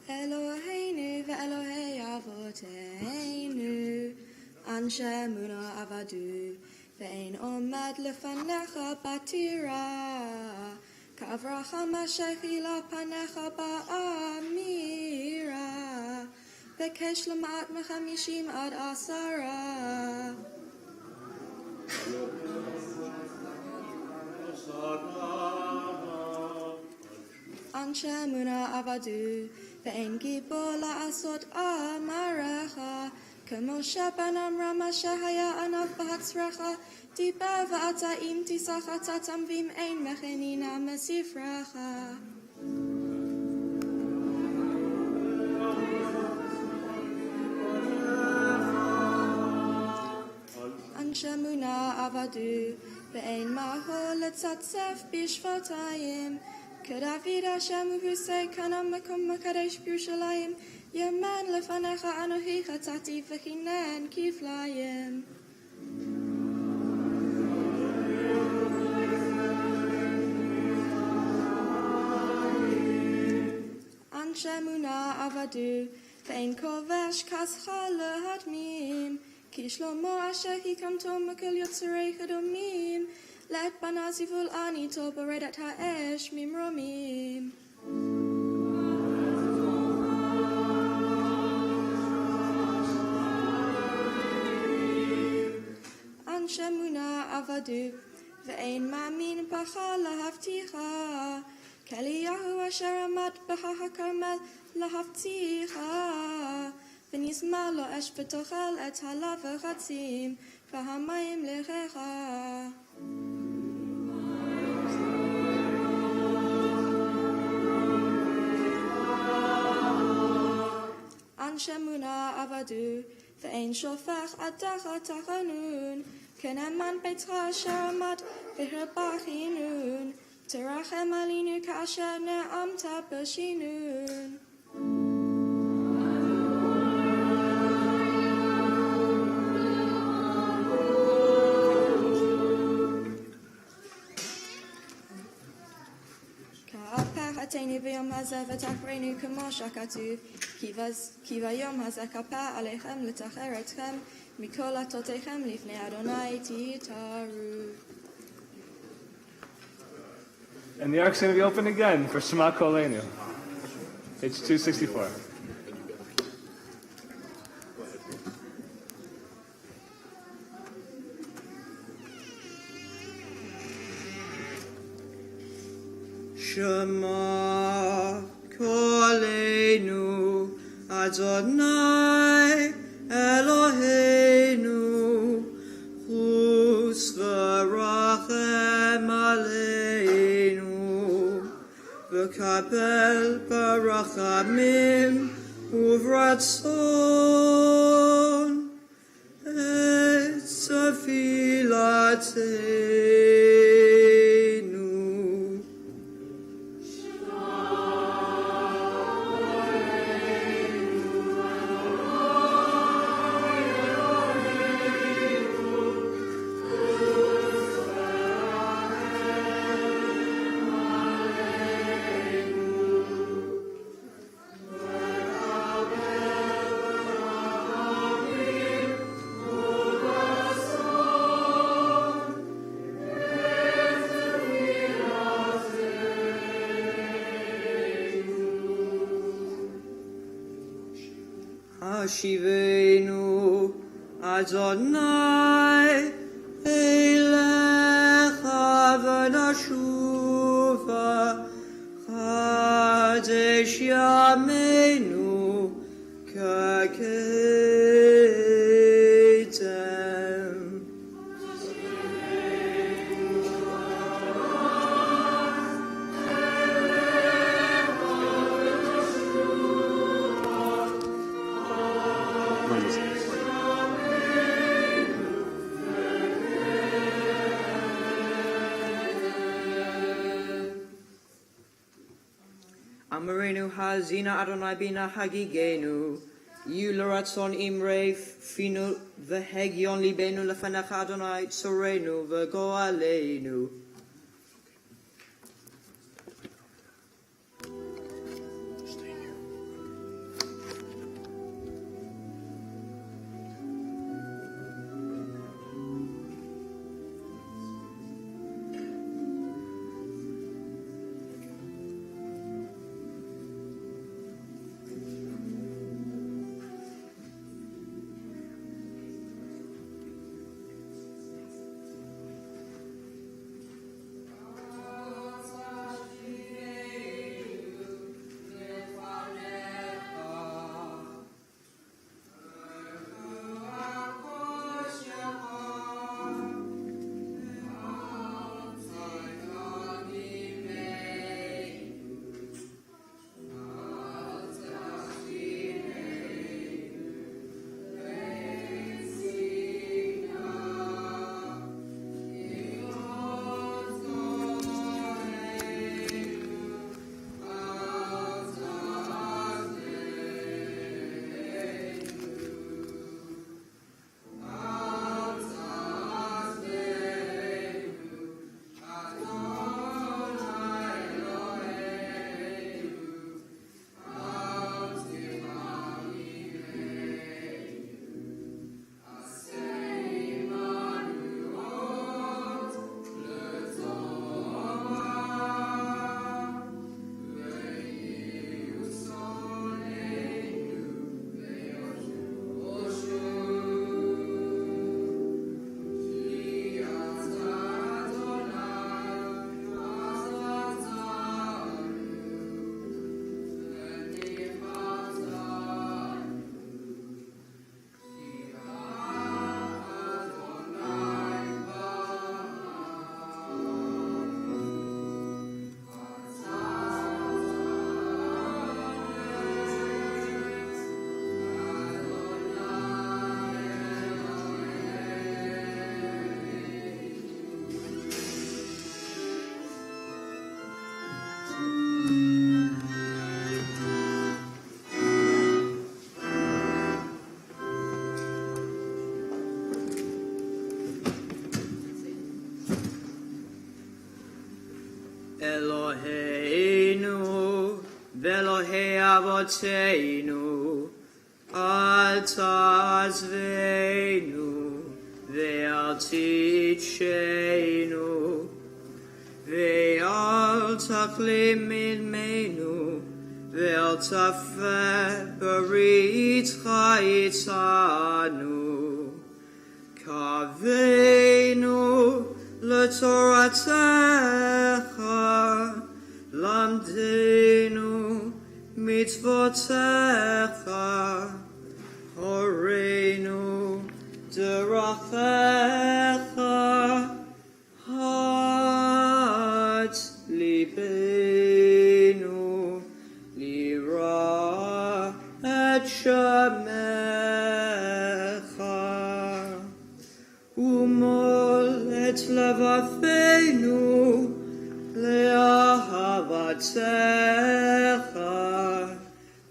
Eloheinu ve'Elohei avoteinu, anshe muna avadu, ve'ein omed lefanecha batira, ka'avracha mashechila panecha ba'amira, ve'kesh lema'at mechamishim ad asara. Anshe muna avadu, ve'en gibo la'asot amarecha, k'moshe ben Amram asher haya anav b'hatzrecha, diber v'ata im tisach atatam v'im ein mechenina mesifrecha. Anshe muna avadu, ve'en maho letzatzef bishvatayim, כדוד השם ובוסי כנם מקום מקדש בירושלים, ימן לפניך אנוכי חטאתי וכינן כפליים. אנשי אמונה עבדו, ואין כובש כסך להדמים, כי שלמה אשר הקמתו מכל יצרי קדומים, let banazivul ani to beredat ha'esh mimromim. Anshe muna avadu, ve'ein ma'amin pacha lahavticha, keliyahu asher amad b'ha ha'karmel lahavticha, v'nizma lo esh b'tochel et halav v'chatzim, v'hamayim lechecha. Anshe muna avadu, ve'ein shofech adacha tachanun, keneman beitcha asher amad v'herbachinun, terachem alinu ka'asher ne'amta b'shinun. Atenu b'yom hazeh v'tachrenu k'mo shakatuv, ki v'yom hazeh kapah aleichem l'tacher etchem, mikol atotechem lifnei Adonai titaru. And the ark's going to be open again for Shema Kolenu. Page 264. Shema Kolenu Adonai Eloheinu Chus v'rachem aleinu v'kabel barachamim uvratzon et tefilateinu. השיבנו, אדוני, אליך ונשובה, חדש ימינו כקדם. אמרנו האזינה אדוני בינה חגיגנו, יהיו לרצון אמרי פינו והגיון ליבנו לפניך אדוני צורנו וגואלנו. Eloheinu ve'Elohei avotenu, al ta'azvenu ve'al titcheinu, ve'al tachlim imenu, ve'al tafeh beritcha itzanu, kaveinu l'toratecha, lamdenu mitzvotecha, horeinu derachecha, hat libenu lira et shemecha, umol et levavenu le'ahavatecha,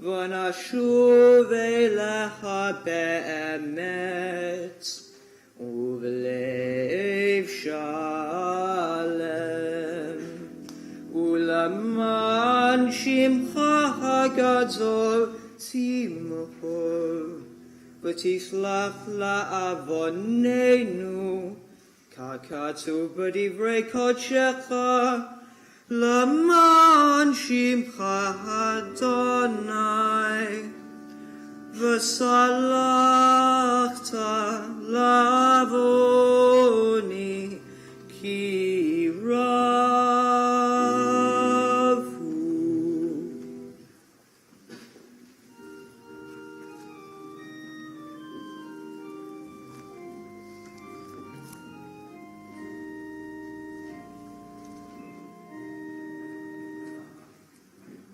v'nashuv elecha be'emet uv'lev shalem, u'leman shimcha hagadol timchol, v'tishlach la'avonenu kakatu b'divrei kodshecha, leman shimcha Adonai, v'salachta lavoni ki ravu.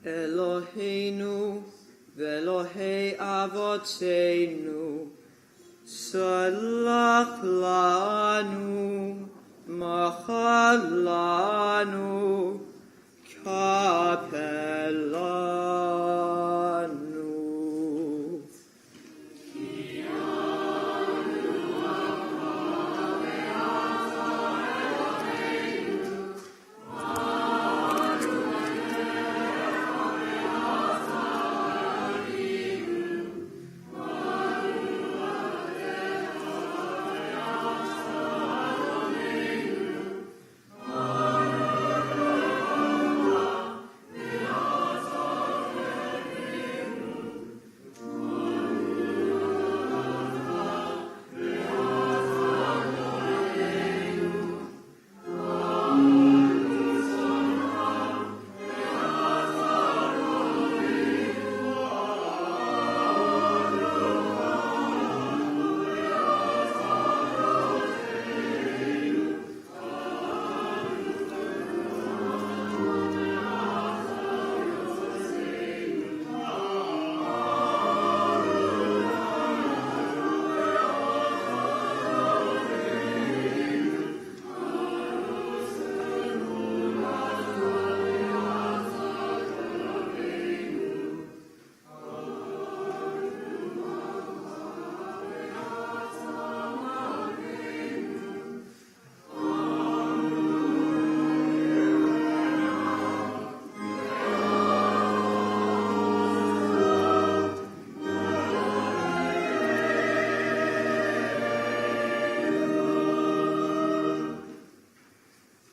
Eloheinu ve'Elohei avotenu, salach lanu, machal lanu, kapel lanu.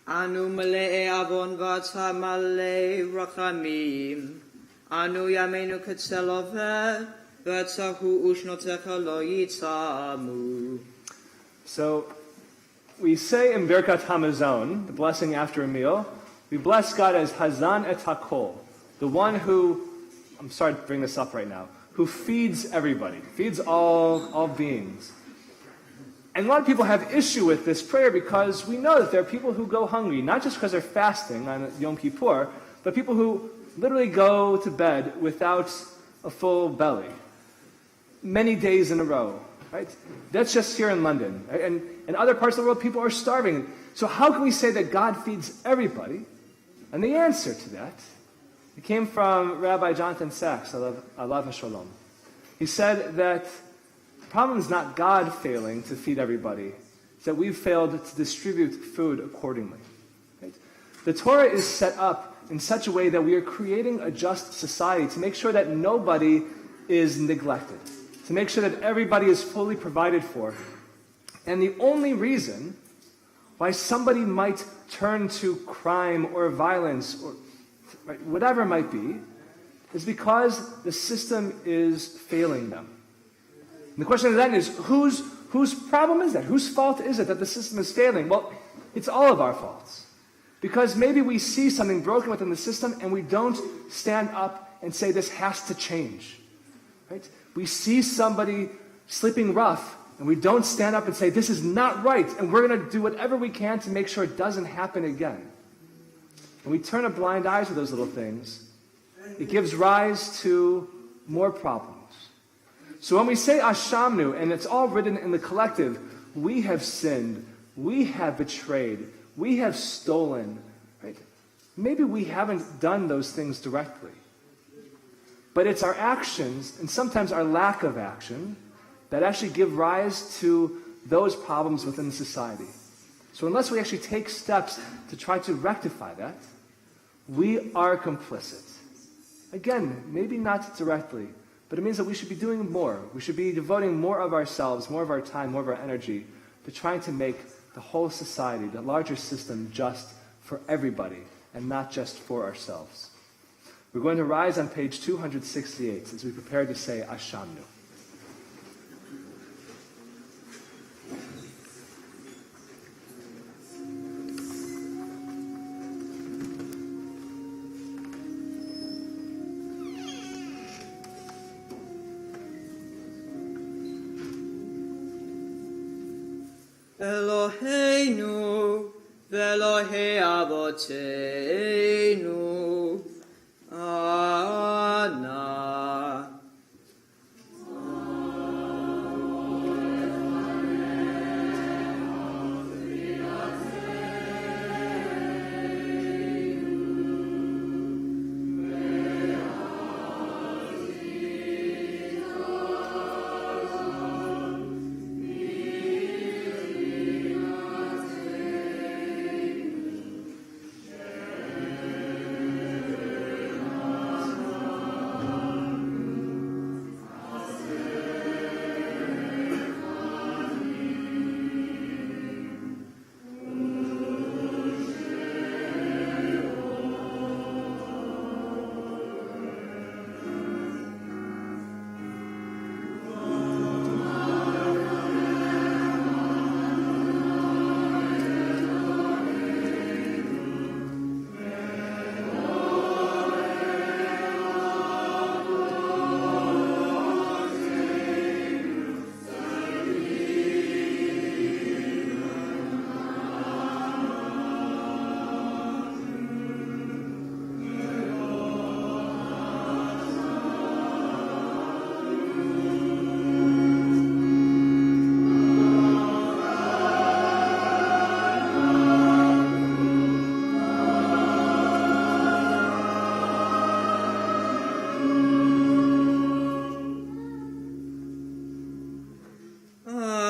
Anu male'e avon v'ata male rachamim. Anu yameinu ketzelove v'tahu ushnotecha lo yitamu. So, we say in Birkat Hamazon, the blessing after a meal, we bless God as Hazan et Hakol, the one who, I'm sorry to bring this up right now, who feeds everybody, feeds all beings. And a lot of people have issue with this prayer because we know that there are people who go hungry, not just because they're fasting on Yom Kippur, but people who literally go to bed without a full belly, many days in a row. Right? That's just here in London. Right? And in other parts of the world, people are starving. So how can we say that God feeds everybody? And the answer to that, it came from Rabbi Jonathan Sachs, Alav Shalom. He said that the problem is not God failing to feed everybody. It's that we've failed to distribute food accordingly. Right? The Torah is set up in such a way that we are creating a just society to make sure that nobody is neglected, to make sure that everybody is fully provided for. And the only reason why somebody might turn to crime or violence or right, whatever it might be is because the system is failing them. And the question then is, whose problem is that? Whose fault is it that the system is failing? Well, it's all of our faults. Because maybe we see something broken within the system and we don't stand up and say this has to change. Right? We see somebody sleeping rough and we don't stand up and say this is not right and we're going to do whatever we can to make sure it doesn't happen again. And we turn a blind eye to those little things. It gives rise to more problems. So when we say Ashamnu, and it's all written in the collective, we have sinned, we have betrayed, we have stolen, right? Maybe we haven't done those things directly. But it's our actions, and sometimes our lack of action, that actually give rise to those problems within society. So unless we actually take steps to try to rectify that, we are complicit. Again, maybe not directly, but it means that we should be doing more. We should be devoting more of ourselves, more of our time, more of our energy to trying to make the whole society, the larger system, just for everybody and not just for ourselves. We're going to rise on page 268 as we prepare to say Ashamnu. Eloheinu ve'Elohei avoteinu. Ana.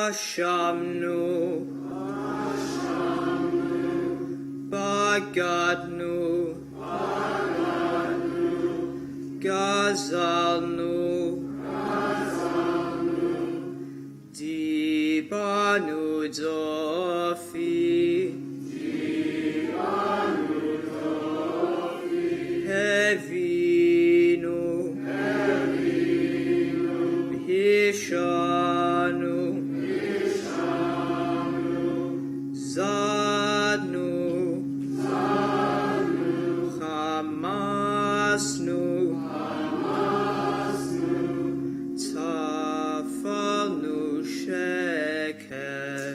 Ashamnu, Bagadnu, Gazalnu, Dibanu Zofi, Hevinu, Hishanu, Zadnu, Hamasnu, Tafalnu Sheker,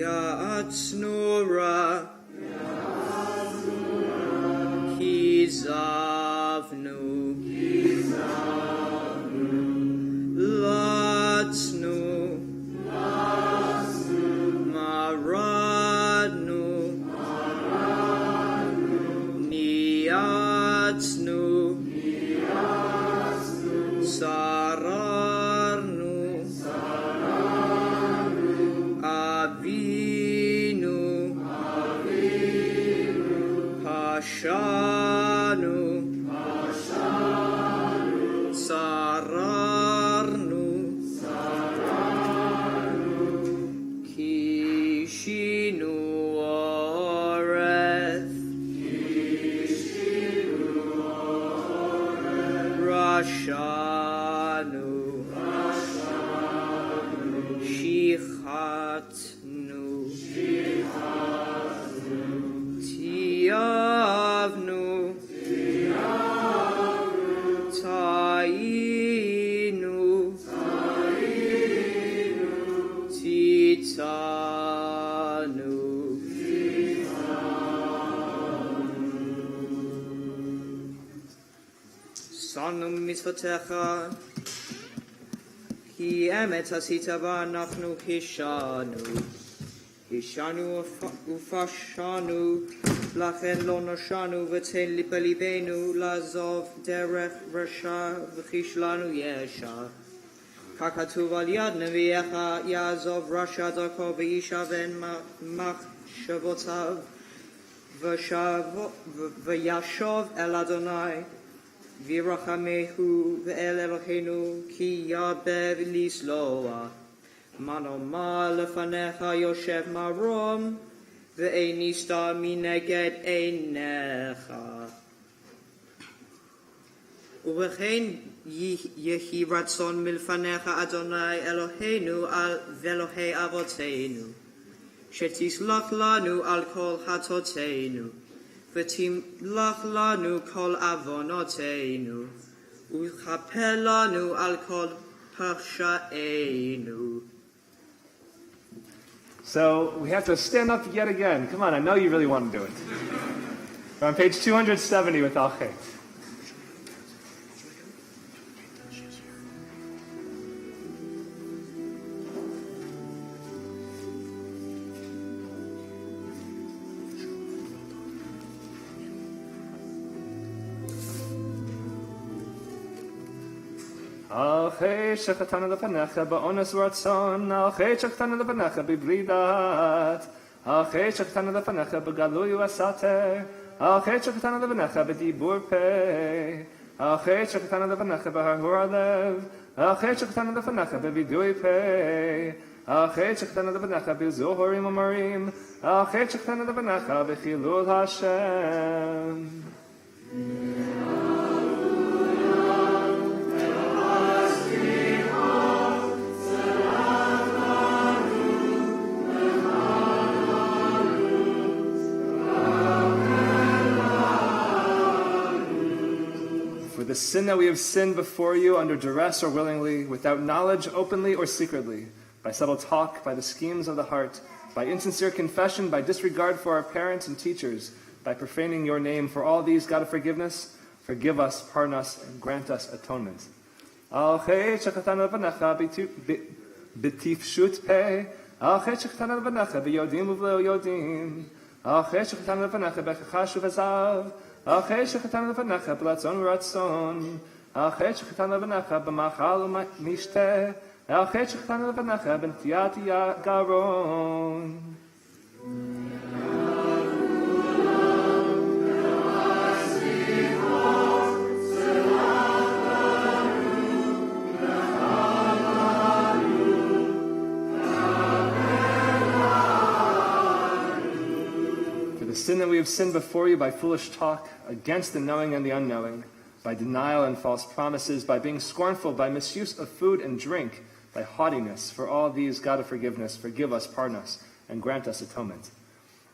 Ya'atsnura, Kizavnu, Latsnu, Maradnu, Niatsnu, Sararnu, Avinu, Hashanu, Sararnu, Kishinu Oreth, Rashanu, Shichatnu, Tiavnu, Tainu, Titanu. Sanu mitzvotecha, ki emet asita v'anachnu hishanu. Hishanu ufashanu, lachen lo noshanu v'tein libenu lazov derech rasha v'chishlanu yesha. Kakatuv al yad nevi'echa yazov rasha darko v'yishaven machshavotav v'yashov el Adonai v'irachamehu v'el Eloheinu ki yabev lisloa. Manoma lefanecha yoshev marom ve'ein nista mineged einecha. Uvechein yehi ratzon milfanecha Adonai Eloheinu al ve'Elohei avoteinu shetislach lanu al kol hatoteinu v'timlach lanu kol avonoteinu uchapel lanu al kol pasha'enu. So we have to stand up yet again. Come on, I know you really want to do it. We're on page 270 with Al Chet. Al Chet shechatanu lefanecha ba'onas u'ratzon, Al Chet shechatanu lefanecha b'bli dat, Al Chet shechatanu lefanecha b'galui u'asater, Al Chet shechatanu lefanecha b'dibur pei, Al Chet shechatanu lefanecha b'harhur halev, Al Chet shechatanu lefanecha b'vidui pei, Al Chet shechatanu lefanecha b'zohorim u'marim, Al Chet shechatanu lefanecha b'chilul Hashem. The sin that we have sinned before you under duress or willingly, without knowledge, openly or secretly, by subtle talk, by the schemes of the heart, by insincere confession, by disregard for our parents and teachers, by profaning your name, for all these, God of forgiveness, forgive us, pardon us, and grant us atonement. Al Chet shechatanu lefanecha b'tifshut pei, Al Chet shechatanu lefanecha b'yodim u'v'lo yodim, Al Chet shechatanu lefanecha b'chachash u'v'zav, Al Chet shechatanu lefanecha b'ratzon u'ratzon, Al Chet shechatanu lefanecha b'machal u'mishteh, Al Chet shechatanu lefanecha b'ntiat garon. The sin that we have sinned before you by foolish talk, against the knowing and the unknowing, by denial and false promises, by being scornful, by misuse of food and drink, by haughtiness. For all these, God of forgiveness, forgive us, pardon us, and grant us atonement.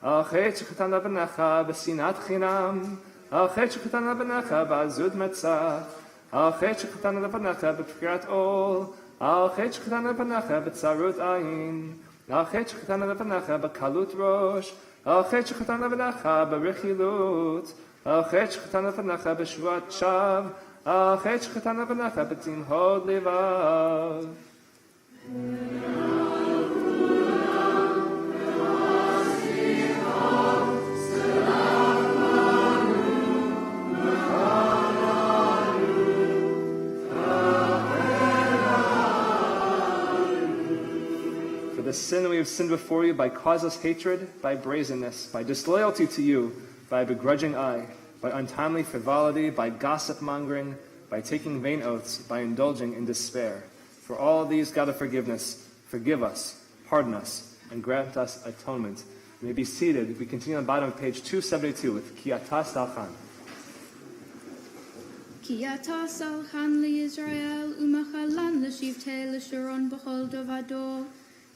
Al Chet shechatanu lefanecha b'sinat chinam, Al Chet shechatanu lefanecha b'azud metzach, Al Chet shechatanu lefanecha b'pkirat ol, Al Chet shechatanu lefanecha b'tzarut ayin, Al Chet shechatanu lefanecha b'kalut rosh, Al Chet shechatanu lefanecha b'rechilut, Al Chet shechatanu lefanecha b'shvuat shav, Al Chet shechatanu lefanecha b'timhod levav. The sin that we have sinned before you by causeless hatred, by brazenness, by disloyalty to you, by a begrudging eye, by untimely frivolity, by gossip mongering, by taking vain oaths, by indulging in despair. For all these, God of forgiveness, forgive us, pardon us, and grant us atonement. You may be seated. We continue on the bottom of page 272 with Ki Ata Salchan. Ki Ata Salchan liYisrael, u'machalan l'shivtei l'sharon b'chol dovado.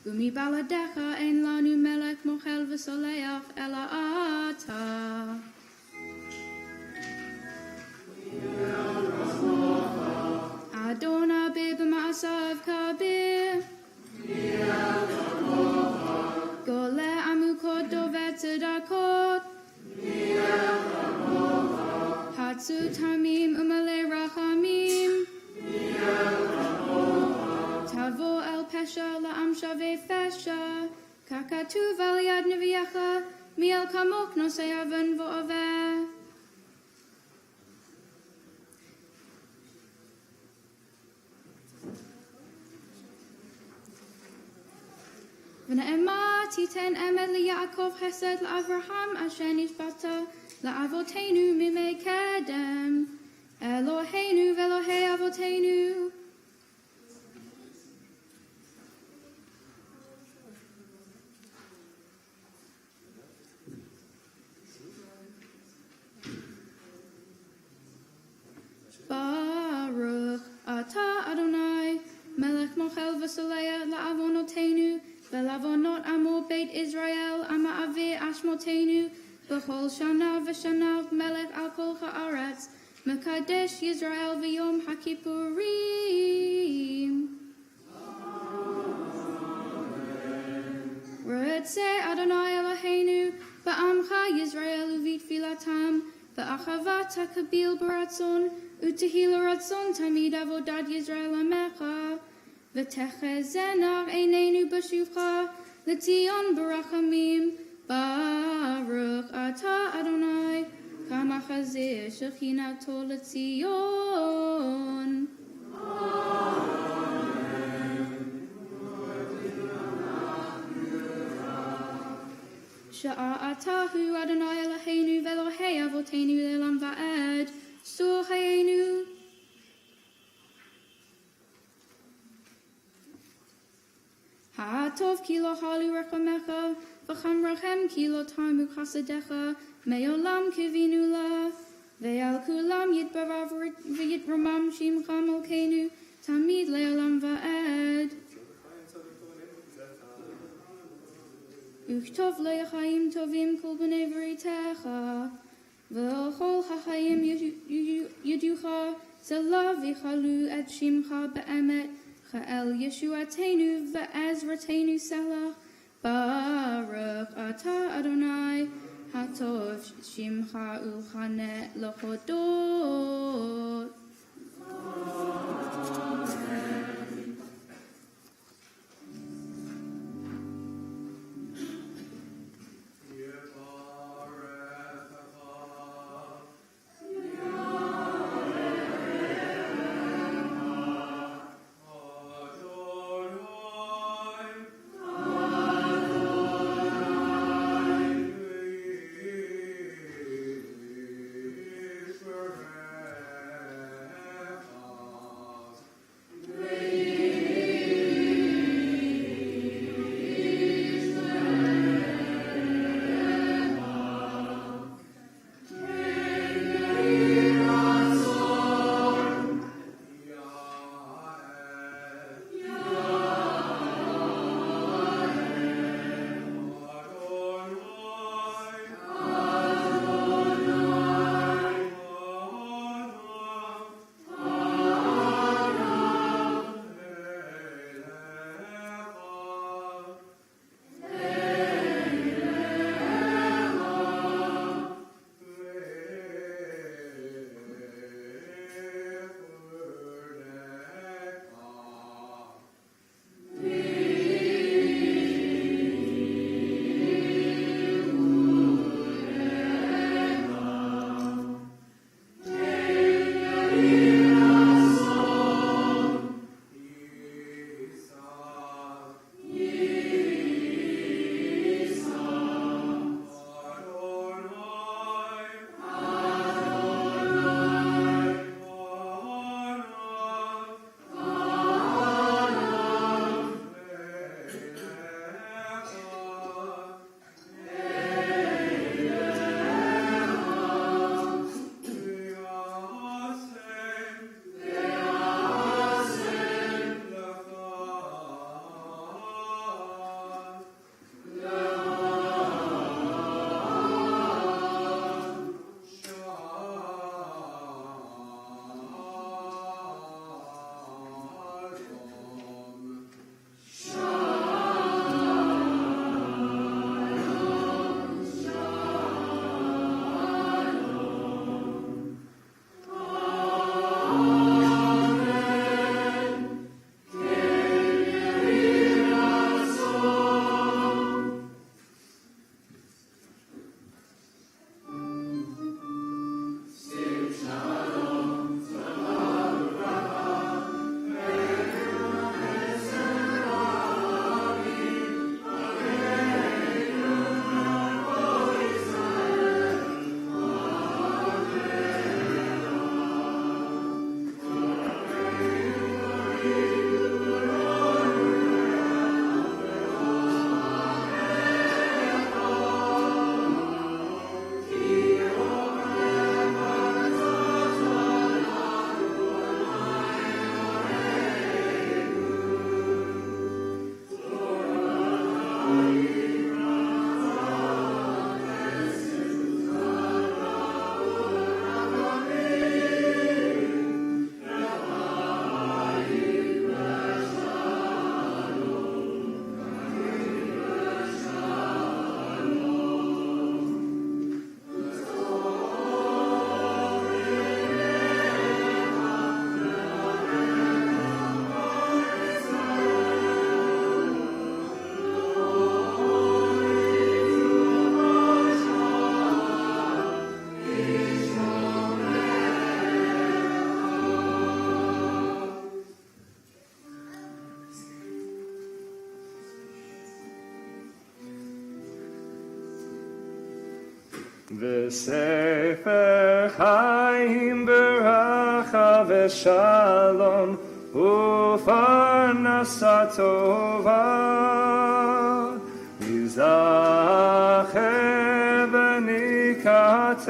Umi baladecha ein lanu melech mochel v'soleach ela ata. Adonai b'ma'asav kabir. Gole amukot dovet tzedakot. Hatzu tamim u'malei rachamim. Tavo el pesha la'am shavei fesha, kakatu v'aliyad neviyacha, mi'el kamok nosei aven vo'aveh. V'ne'emah titen emet liYaakov chesed la'Avraham asher nishbata la'avoteinu mimei kedem, Eloheinu v'Elohei avoteinu. Baruch Ata Adonai, Melech Mochel v'Soleah la'avonotenu, v'lavonot amo Beit Israel, ama aveh ashmotenu, b'chol shana v'shana Melech al kol ha'aretz, Mekadesh Yisrael v'yom HaKippurim. R'etzeh Adonai Eloheinu ba'amcha Yisrael uvit filatam va'achavata kabil baratzon utahil ratzon tamid avodad Yisrael amecha v'techezenar einenu b'shuvcha l'tzion barachamim Baruch ata Adonai kama chazir shechinato l'tzion. Sha'atahu Adonai Eloheinu ve'Elohei Avotenu le'olam va'ed sur hayenu. Ha'atov ki lo halu rechamecha v'cham rachem ki lo tamu chasadecha me'olam kivinu la ve'al kulam yitbarav v'yitramam shimcha malkeinu tamid le'olam va'ed. Uchtov le'chaim tovim kol b'nei v'ritecha v'chol ha'chaim yeducha zela v'chalu et shimcha be'emet cha'el yeshuatenu ve'ezratenu selah Baruch ata Adonai hatov shimcha u'chanet l'chodot. Sefer Chaim Beracha V'Shalom U'Parnasa Tova Yizacher V'Nikatev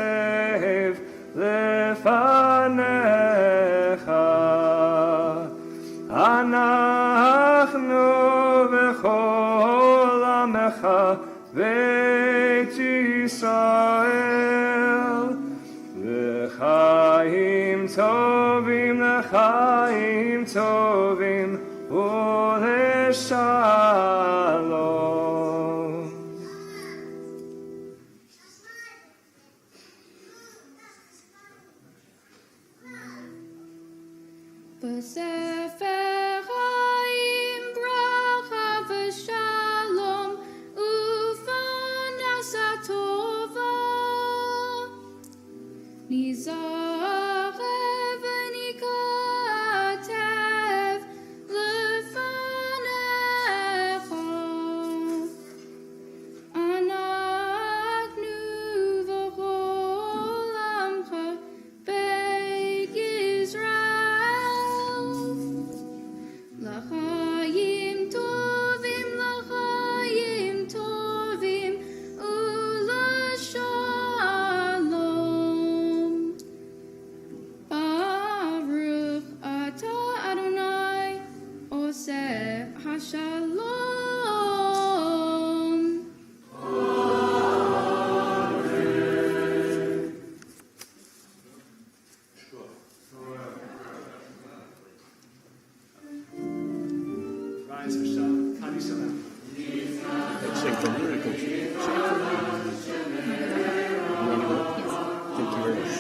Lefanecha Anachnu V'Chol Amecha Beit Yisrael L'chaim tovim u'leshalom. B'sefer Chaim bracha v'shalom u'fanasa tova nizacher v'nikatev lefanecha anachnu v'chol amcha beit Yisrael L'chaim tovim u'lashalom. Baruch atah Adonai oseh hashalom. Rise for Shabbat. Kaddish Shabbat. Shake the lyric, coach. Shake the Thank you very much.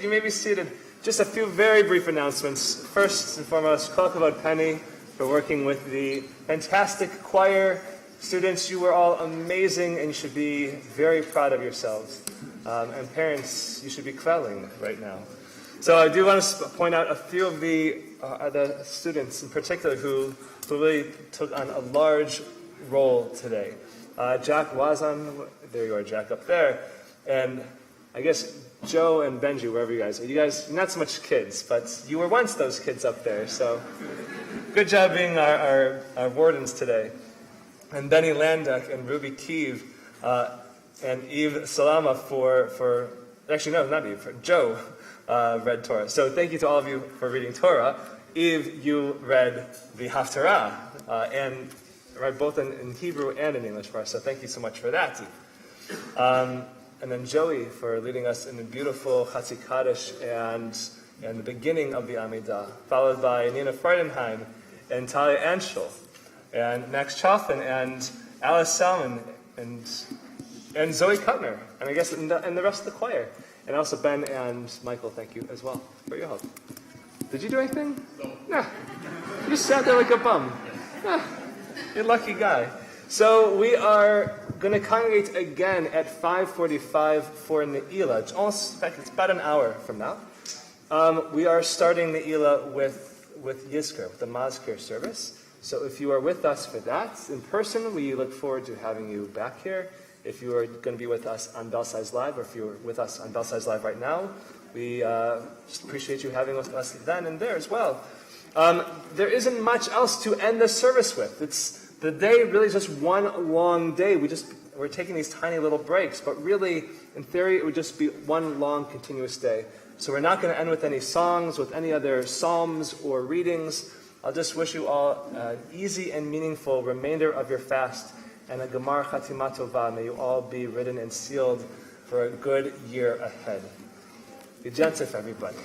You may be seated. just a few very brief announcements. First and foremost, Kol Kavod Penny for working with the fantastic choir. Students, you were all amazing and you should be very proud of yourselves. And parents, you should be quelling right now. So I do want to point out a few of the students in particular who really took on a large role today. Jack Wazan, there you are, Jack, up there. And I guess Joe and Benji, wherever you guys are. You guys, not so much kids, but you were once those kids up there. So good job being our wardens today. And Benny Landak and Ruby Kiev and Eve Salama for actually, no, not Eve, for Joe read Torah. So thank you to all of you for reading Torah. Eve, you read the Haftarah, and read both in Hebrew and in English for us. So thank you so much for that, Eve. And then Joey for leading us in the beautiful Chatzi Kaddish and the beginning of the Amidah, followed by Nina Freudenheim and Talia Anschel, and Max Chaffin and Alice Salmon and Zoe Kutner, and I guess and the rest of the choir. And also Ben and Michael, thank you as well for your help. Did you do anything? No. Nah. You just sat there like a bum. Nah. You're a lucky guy. So we are going to congregate again at 5:45 for Ne'ilah. In fact, it's about an hour from now. We are starting Ne'ilah with Yizkor, with the Mazkir service. So if you are with us for that in person, we look forward to having you back here. If you are going to be with us on Belsize Live, or if you're with us on Belsize Live right now, we just appreciate you having with us then and there as well. There isn't much else to end the service with. The day really is just one long day. We're taking these tiny little breaks, but really, in theory, it would just be one long continuous day. So we're not going to end with any songs, with any other psalms or readings. I'll just wish you all an easy and meaningful remainder of your fast, and a Gemar Chatima Tova. May you all be written and sealed for a good year ahead. Be gentle, everybody.